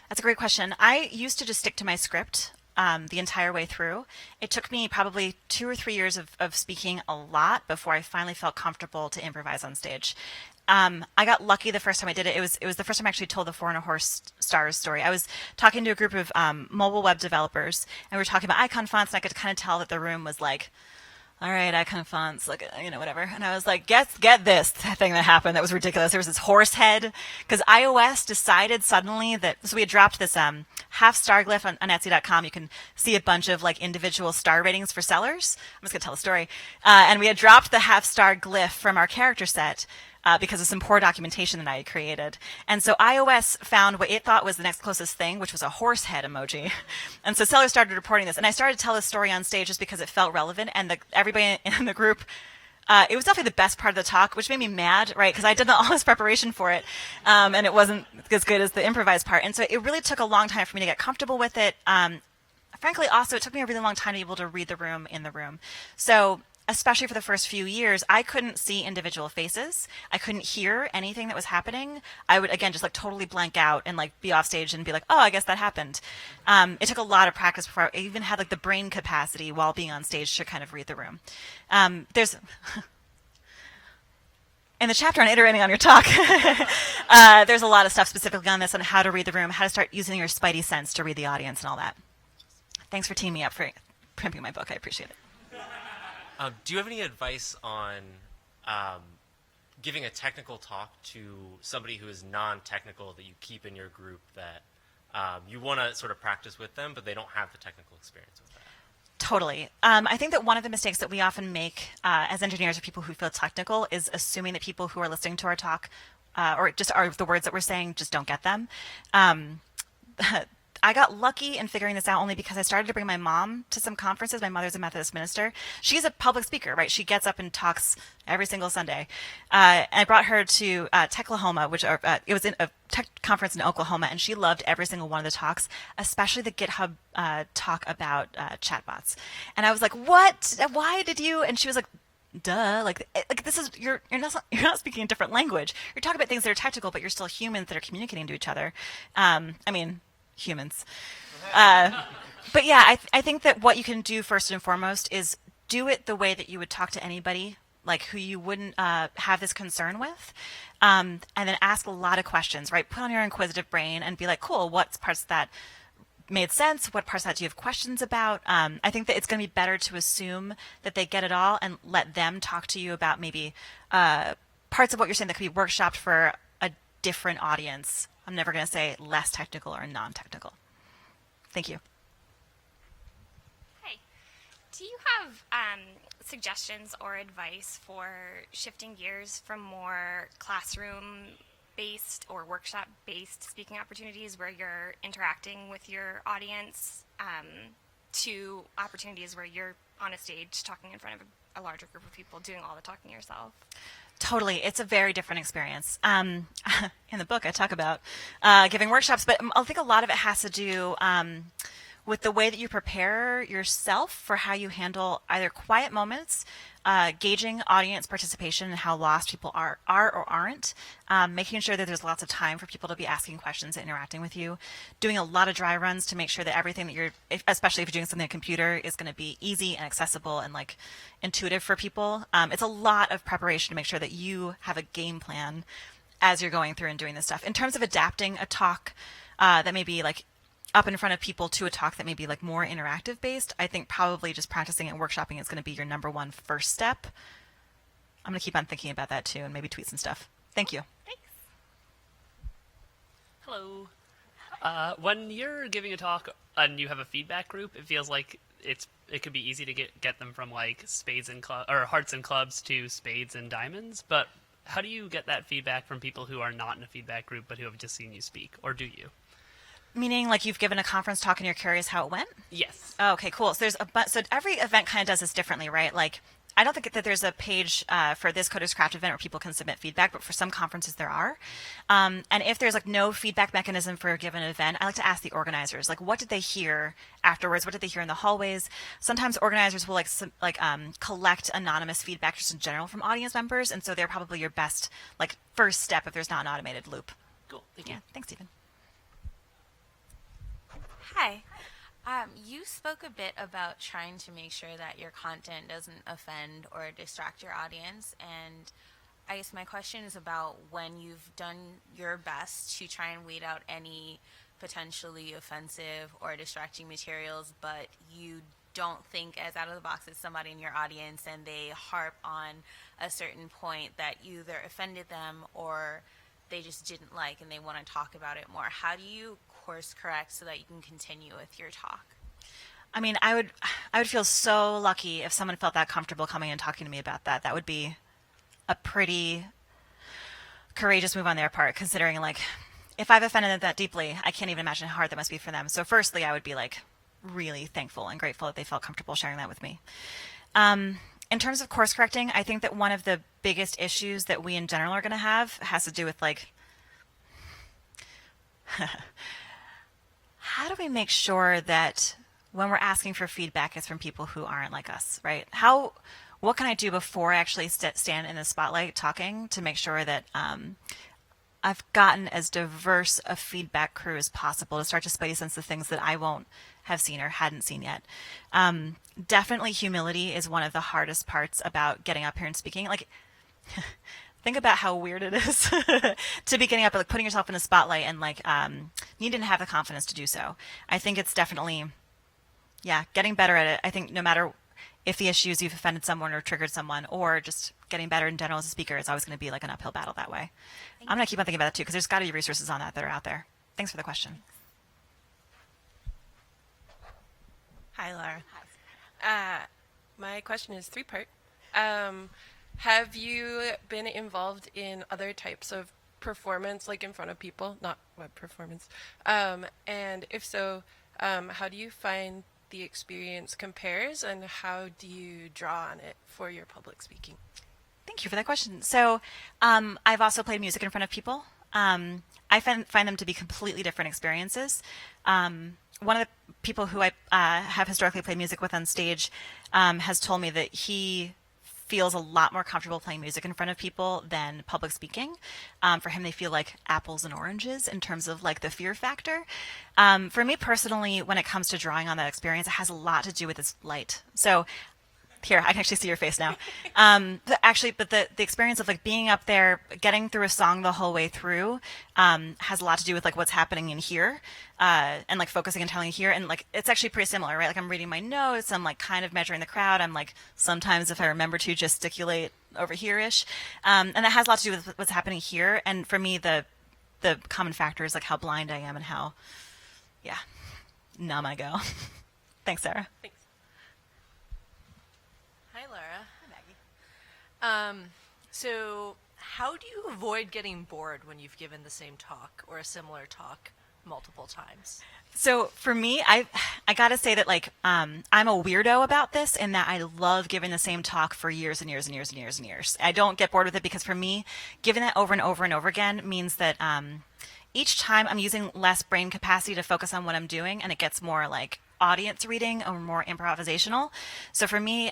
That's a great question. I used to just stick to my script the entire way through. It took me probably 2 or 3 years of speaking a lot before I finally felt comfortable to improvise on stage. I got lucky the first time I did it. It was the first time I actually told the 4 and a Horse Stars story. I was talking to a group of mobile web developers, and we were talking about icon fonts, and I could kind of tell that the room was like, all right, icon fonts, like, you know, whatever. And I was like, get this thing that happened that was ridiculous. There was this horse head, because iOS decided suddenly that, so we had dropped this half star glyph on Etsy.com. You can see a bunch of, like, individual star ratings for sellers. I'm just going to tell the story. And we had dropped the half star glyph from our character set, because of some poor documentation that I had created. And so iOS found what it thought was the next closest thing, which was a horse head emoji. And so sellers started reporting this. And I started to tell this story on stage just because it felt relevant. And everybody in the group, it was definitely the best part of the talk, which made me mad, right? Because I did all this preparation for it, and it wasn't as good as the improvised part. And so it really took a long time for me to get comfortable with it. Frankly, also, it took me a really long time to be able to read the room in the room. So especially for the first few years, I couldn't see individual faces. I couldn't hear anything that was happening. I would, again, just, like, totally blank out and, like, be off stage and be like, oh, I guess that happened. It took a lot of practice before I even had, like, the brain capacity while being on stage to kind of read the room. There's in the chapter on iterating on your talk, there's a lot of stuff specifically on this, on how to read the room, how to start using your spidey sense to read the audience and all that. Thanks for teaming me up for primping my book. I appreciate it. Do you have any advice on giving a technical talk to somebody who is non-technical that you keep in your group that you want to sort of practice with them, but they don't have the technical experience with that? Totally. I think that one of the mistakes that we often make as engineers or people who feel technical is assuming that people who are listening to our talk or just are the words that we're saying just don't get them. I got lucky in figuring this out only because I started to bring my mom to some conferences. My mother's a Methodist minister. She's a public speaker, right? She gets up and talks every single Sunday. And I brought her to Techlahoma, which it was in a tech conference in Oklahoma, and she loved every single one of the talks, especially the GitHub talk about chatbots. And I was like, "What? Why did you?" And she was like, duh, like this is you're not speaking a different language. You're talking about things that are technical, but you're still humans that are communicating to each other. Humans. But yeah, I think that what you can do first and foremost is do it the way that you would talk to anybody, like who you wouldn't have this concern with, and then ask a lot of questions, right? Put on your inquisitive brain and be like, cool, what parts of that made sense? What parts of that do you have questions about? I think that it's going to be better to assume that they get it all and let them talk to you about maybe parts of what you're saying that could be workshopped for a different audience. I'm never going to say less technical or non-technical. Thank you. Hi. Do you have suggestions or advice for shifting gears from more classroom-based or workshop-based speaking opportunities where you're interacting with your audience to opportunities where you're on a stage talking in front of a larger group of people, doing all the talking yourself? Totally. It's a very different experience. In the book, I talk about giving workshops, but I think a lot of it has to do with the way that you prepare yourself for how you handle either quiet moments, gauging audience participation and how lost people are or aren't, making sure that there's lots of time for people to be asking questions and interacting with you, doing a lot of dry runs to make sure that everything that especially if you're doing something on a computer, is going to be easy and accessible and like intuitive for people. It's a lot of preparation to make sure that you have a game plan as you're going through and doing this stuff. In terms of adapting a talk that may be like up in front of people to a talk that may be like more interactive based, I think probably just practicing and workshopping is going to be your number one first step. I'm going to keep on thinking about that too and maybe tweet some stuff. Thank you. Thanks. Hello. When you're giving a talk and you have a feedback group, it feels like it could be easy to get them from like spades and or hearts and clubs to spades and diamonds. But how do you get that feedback from people who are not in a feedback group but who have just seen you speak, or do you? Meaning like you've given a conference talk and you're curious how it went? Yes. Oh, okay, cool. So so every event kind of does this differently, right? Like I don't think that there's a page for this Coders Craft event where people can submit feedback, but for some conferences there are. And if there's like no feedback mechanism for a given event, I like to ask the organizers, like, what did they hear afterwards? What did they hear in the hallways? Sometimes organizers will collect anonymous feedback just in general from audience members, and so they're probably your best like first step if there's not an automated loop. Cool. Thank you. Yeah. Thanks, Stephen. Hi. You spoke a bit about trying to make sure that your content doesn't offend or distract your audience, and I guess my question is about when you've done your best to try and weed out any potentially offensive or distracting materials, but you don't think as out of the box as somebody in your audience and they harp on a certain point that you either offended them or they just didn't like and they want to talk about it more. How do you course correct so that you can continue with your talk? I mean, I would feel so lucky if someone felt that comfortable coming and talking to me about that. That would be a pretty courageous move on their part, considering like if I've offended them that deeply, I can't even imagine how hard that must be for them. So firstly, I would be like really thankful and grateful that they felt comfortable sharing that with me. In terms of course correcting, I think that one of the biggest issues that we in general are going to have has to do with like how do we make sure that when we're asking for feedback, it's from people who aren't like us, right? What can I do before I actually stand in the spotlight talking to make sure that I've gotten as diverse a feedback crew as possible to start to spidey sense the things that I won't have seen or hadn't seen yet. Definitely humility is one of the hardest parts about getting up here and speaking. Like, think about how weird it is to be getting up and like putting yourself in a spotlight and like needing to have the confidence to do so. I think it's definitely, getting better at it. I think no matter if the issue is you've offended someone or triggered someone or just getting better in general as a speaker, it's always going to be like an uphill battle that way. I'm going to keep on thinking about that too because there's got to be resources on that are out there. Thanks for the question. Hi, Lara. Hi. My question is three-part. Have you been involved in other types of performance, like in front of people, not web performance? And if so, how do you find the experience compares, and how do you draw on it for your public speaking? Thank you for that question. So I've also played music in front of people. I find them to be completely different experiences. One of the people who I have historically played music with on stage has told me that he feels a lot more comfortable playing music in front of people than public speaking. For him, they feel like apples and oranges in terms of like the fear factor. For me personally, when it comes to drawing on that experience, it has a lot to do with its light. So here, I can actually see your face now. But the experience of like being up there, getting through a song the whole way through, has a lot to do with like what's happening in here, and like focusing and telling here. And like, it's actually pretty similar, right? Like I'm reading my notes, I'm like kind of measuring the crowd. I'm like, sometimes if I remember to gesticulate over here-ish. And that has a lot to do with what's happening here. And for me, the common factor is like how blind I am and how, numb I go. Thanks, Sarah. Thanks. Hi, Lara. Hi, Maggie. So how do you avoid getting bored when you've given the same talk or a similar talk multiple times? So for me, I got to say that like I'm a weirdo about this in that I love giving the same talk for years and years and years and years and years. I don't get bored with it because for me, giving that over and over and over again means that each time I'm using less brain capacity to focus on what I'm doing, and it gets more like audience reading or more improvisational. So for me,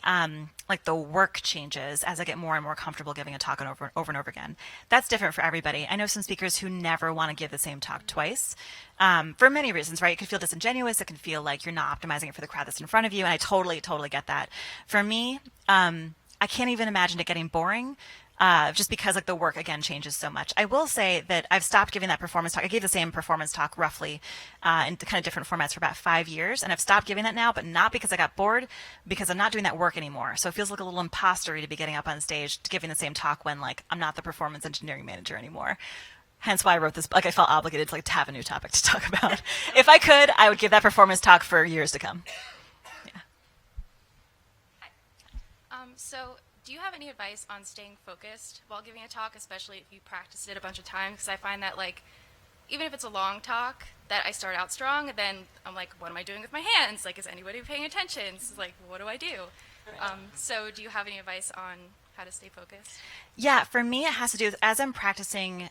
like the work changes as I get more and more comfortable giving a talk over and over again. That's different for everybody. I know some speakers who never want to give the same talk twice, for many reasons, right? It can feel disingenuous. It can feel like you're not optimizing it for the crowd that's in front of you. And I totally get that. For me, I can't even imagine it getting boring. Just because like the work again changes so much. I will say that I've stopped giving that performance talk. I gave the same performance talk roughly in kind of different formats for about 5 years, and I've stopped giving that now, but not because I got bored, because I'm not doing that work anymore. So it feels like a little imposter to be getting up on stage giving the same talk when like I'm not the performance engineering manager anymore. Hence why I wrote this. Like I felt obligated to have a new topic to talk about. If I could, I would give that performance talk for years to come. Yeah. So do you have any advice on staying focused while giving a talk, especially if you practiced it a bunch of times? Because I find that, like, even if it's a long talk, that I start out strong, and then I'm like, what am I doing with my hands? Like, is anybody paying attention? It's like, what do I do? So do you have any advice on how to stay focused? Yeah, for me, it has to do with as I'm practicing.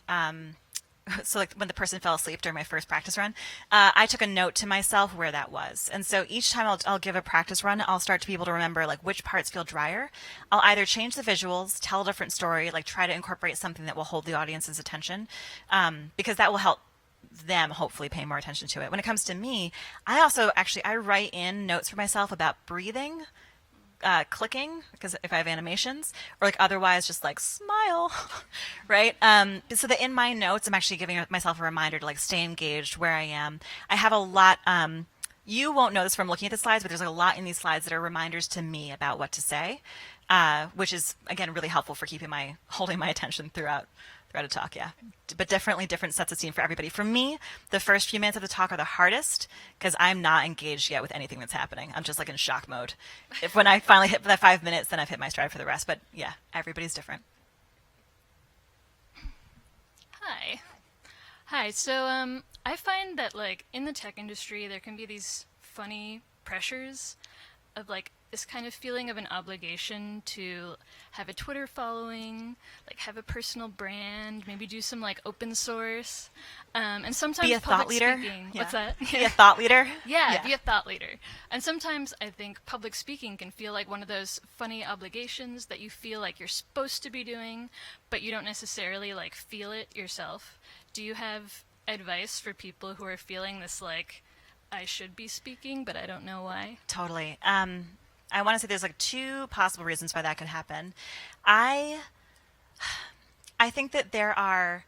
So like when the person fell asleep during my first practice run, I took a note to myself where that was. And so each time I'll give a practice run, I'll start to be able to remember like which parts feel drier. I'll either change the visuals, tell a different story, like try to incorporate something that will hold the audience's attention, because that will help them hopefully pay more attention to it. When it comes to me, I write in notes for myself about breathing, clicking, because if I have animations, or like otherwise just like smile, right? So that in my notes, I'm actually giving myself a reminder to like stay engaged where I am. I have a lot, you won't know this from looking at the slides, but there's like a lot in these slides that are reminders to me about what to say, which is again really helpful for holding my attention throughout a talk, yeah. But definitely different sets of scene for everybody. For me, the first few minutes of the talk are the hardest because I'm not engaged yet with anything that's happening. I'm just like in shock mode. When I finally hit that 5 minutes, then I've hit my stride for the rest. But yeah, everybody's different. Hi. So I find that like in the tech industry, there can be these funny pressures of like this kind of feeling of an obligation to have a Twitter following, like have a personal brand, maybe do some like open source, and sometimes be a thought leader. Speaking, yeah. What's that? Be a thought leader. Yeah, be a thought leader. And sometimes I think public speaking can feel like one of those funny obligations that you feel like you're supposed to be doing, but you don't necessarily like feel it yourself. Do you have advice for people who are feeling this like, I should be speaking, but I don't know why? Totally. I want to say there's like two possible reasons why that could happen. I think that there are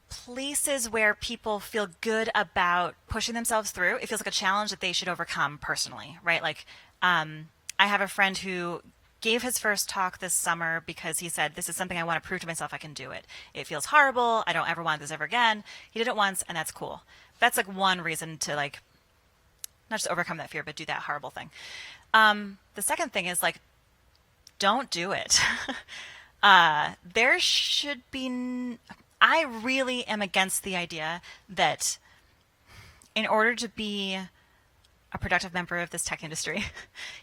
places where people feel good about pushing themselves through. It feels like a challenge that they should overcome personally, right? Like I have a friend who gave his first talk this summer because he said, this is something I want to prove to myself I can do it. It feels horrible. I don't ever want this ever again. He did it once, and that's cool. That's like one reason to like not just overcome that fear, but do that horrible thing. The second thing is like, don't do it. There should be, I really am against the idea that in order to be a productive member of this tech industry,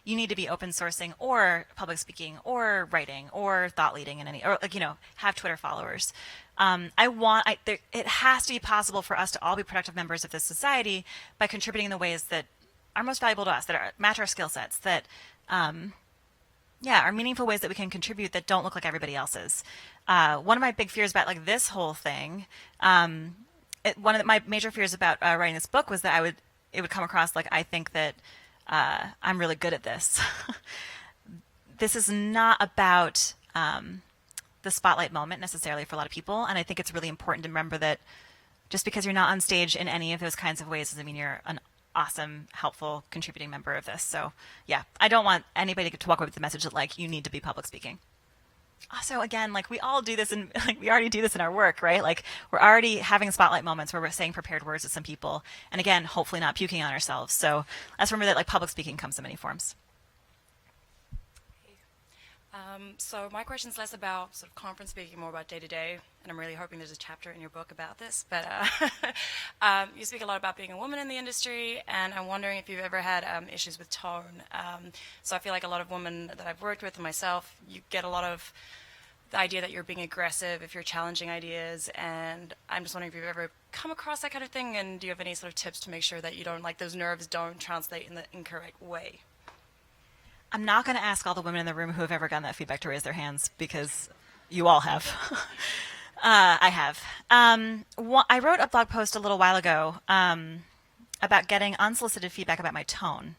you need to be open sourcing or public speaking or writing or thought leading in any, or like, have Twitter followers. It has to be possible for us to all be productive members of this society by contributing in the ways that are most valuable to us, that match our skill sets, that are meaningful ways that we can contribute that don't look like everybody else's. One of my big fears about like this whole thing, one of my major fears about writing this book was that it would come across like I think that I'm really good at this. This is not about the spotlight moment necessarily for a lot of people, and I think it's really important to remember that just because you're not on stage in any of those kinds of ways doesn't mean you're an awesome, helpful, contributing member of this. So yeah, I don't want anybody to walk away with the message that like you need to be public speaking. Also, again, like we all do this, and like we already do this in our work, right? Like we're already having spotlight moments where we're saying prepared words to some people, and again, hopefully not puking on ourselves. So let's remember that like public speaking comes in many forms. So my question is less about sort of conference speaking, more about day-to-day, and I'm really hoping there's a chapter in your book about this. But you speak a lot about being a woman in the industry, and I'm wondering if you've ever had issues with tone. So I feel like a lot of women that I've worked with and myself, you get a lot of the idea that you're being aggressive if you're challenging ideas, and I'm just wondering if you've ever come across that kind of thing, and do you have any sort of tips to make sure that you don't, like, those nerves don't translate in the incorrect way? I'm not going to ask all the women in the room who have ever gotten that feedback to raise their hands, because you all have. I have. I wrote a blog post a little while ago about getting unsolicited feedback about my tone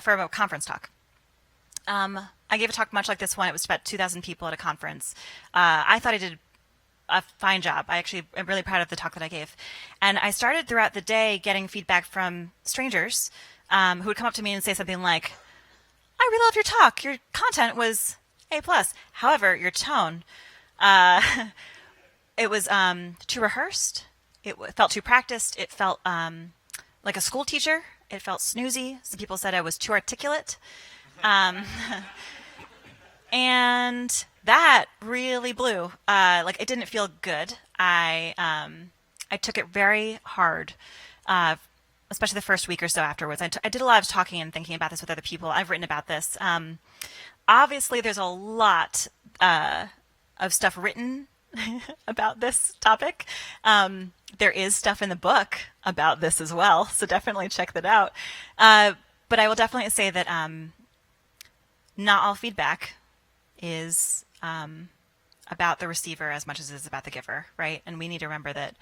for a conference talk. I gave a talk much like this one. It was about 2,000 people at a conference. I thought I did a fine job. I actually am really proud of the talk that I gave. And I started throughout the day getting feedback from strangers who would come up to me and say something like, I really loved your talk. Your content was A+. However, your tone, it was too rehearsed. It felt too practiced. It felt like a school teacher. It felt snoozy. Some people said I was too articulate. And that really blew. Like, it didn't feel good. I took it very hard, especially the first week or so afterwards. I did a lot of talking and thinking about this with other people. I've written about this. Obviously, there's a lot of stuff written about this topic. There is stuff in the book about this as well, so definitely check that out. But I will definitely say that not all feedback is about the receiver as much as it is about the giver, right? And we need to remember that.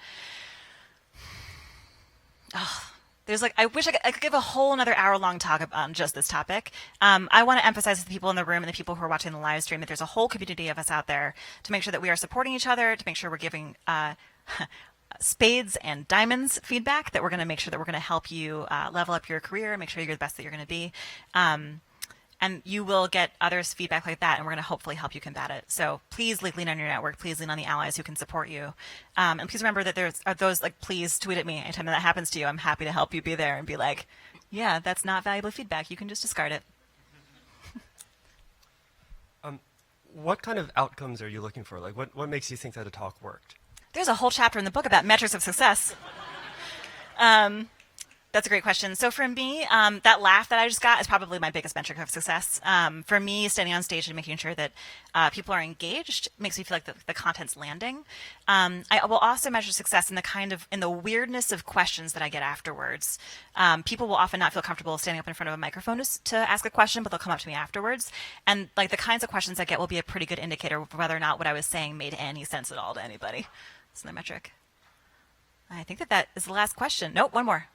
There's like, I wish I could give a whole another hour-long talk on just this topic. I want to emphasize to the people in the room and the people who are watching the live stream that there's a whole community of us out there to make sure that we are supporting each other, to make sure we're giving spades and diamonds feedback, that we're going to make sure that we're going to help you level up your career, make sure you're the best that you're going to be. And you will get others' feedback like that, and we're going to hopefully help you combat it. So please lean on your network. Please lean on the allies who can support you. And please remember that there's those, like, please tweet at me anytime that happens to you. I'm happy to help you be there and be like, yeah, that's not valuable feedback. You can just discard it. What kind of outcomes are you looking for? Like, what makes you think that a talk worked? There's a whole chapter in the book about metrics of success. That's a great question. So for me, that laugh that I just got is probably my biggest metric of success. For me, standing on stage and making sure that people are engaged makes me feel like the content's landing. I will also measure success in the weirdness of questions that I get afterwards. People will often not feel comfortable standing up in front of a microphone to ask a question, but they'll come up to me afterwards. And like the kinds of questions I get will be a pretty good indicator of whether or not what I was saying made any sense at all to anybody. That's my metric. I think that is the last question. Nope, one more.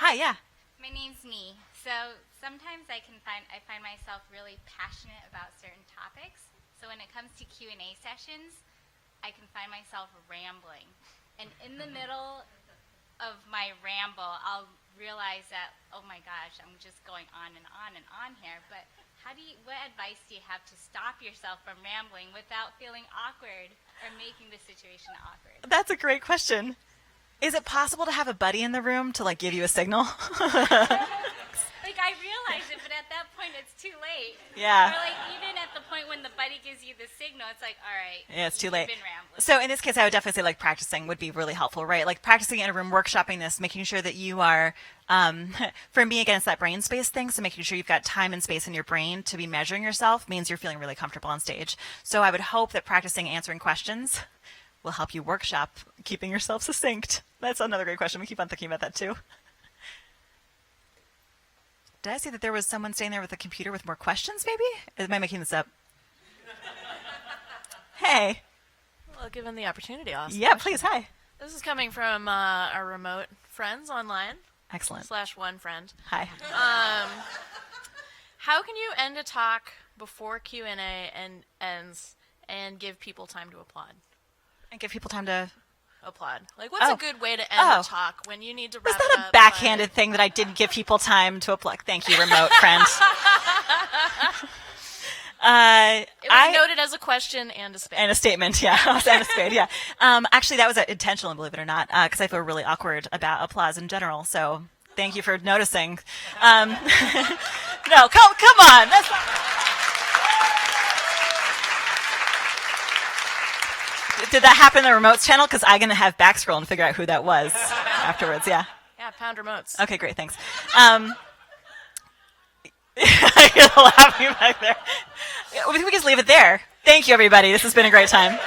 Hi, yeah. My name's Nee. So sometimes I find myself really passionate about certain topics. So when it comes to Q&A sessions, I can find myself rambling. And in the middle of my ramble, I'll realize that, oh my gosh, I'm just going on and on and on here. But what advice do you have to stop yourself from rambling without feeling awkward or making the situation awkward? That's a great question. Is it possible to have a buddy in the room to like give you a signal? Like, I realize it, but at that point it's too late. Yeah. Or like even at the point when the buddy gives you the signal, it's like, all right. Yeah, it's too late. You've been rambling. So in this case, I would definitely say like practicing would be really helpful, right? Like practicing in a room, workshopping this, making sure that you are, for me, again, it's that brain space thing. So making sure you've got time and space in your brain to be measuring yourself means you're feeling really comfortable on stage. So I would hope that practicing answering questions will help you workshop keeping yourself succinct. That's another great question. We keep on thinking about that too. Did I see that there was someone staying there with a computer with more questions, maybe? Am I making this up? Hey. Well, given the opportunity, Austin. Yeah, please, hi. This is coming from our remote friends online. Excellent. /one friend. Hi. How can you end a talk before Q&A ends and give people time to applaud? And give people time to applaud. Like, what's a good way to end a talk when you need to wrap it up? Is that a backhanded thing that I didn't give people time to applaud? Thank you, remote friend. It was noted as a question and a spade. And a statement, yeah. And a spade, yeah. Actually, that was intentional, believe it or not, because I feel really awkward about applause in general. So thank you for noticing. No, come on. That's not... Did that happen in the remotes channel? Because I'm going to have back scroll and figure out who that was afterwards, yeah. Yeah, pound remotes. Okay, great, thanks. You're laughing back there. We can just leave it there. Thank you, everybody. This has been a great time.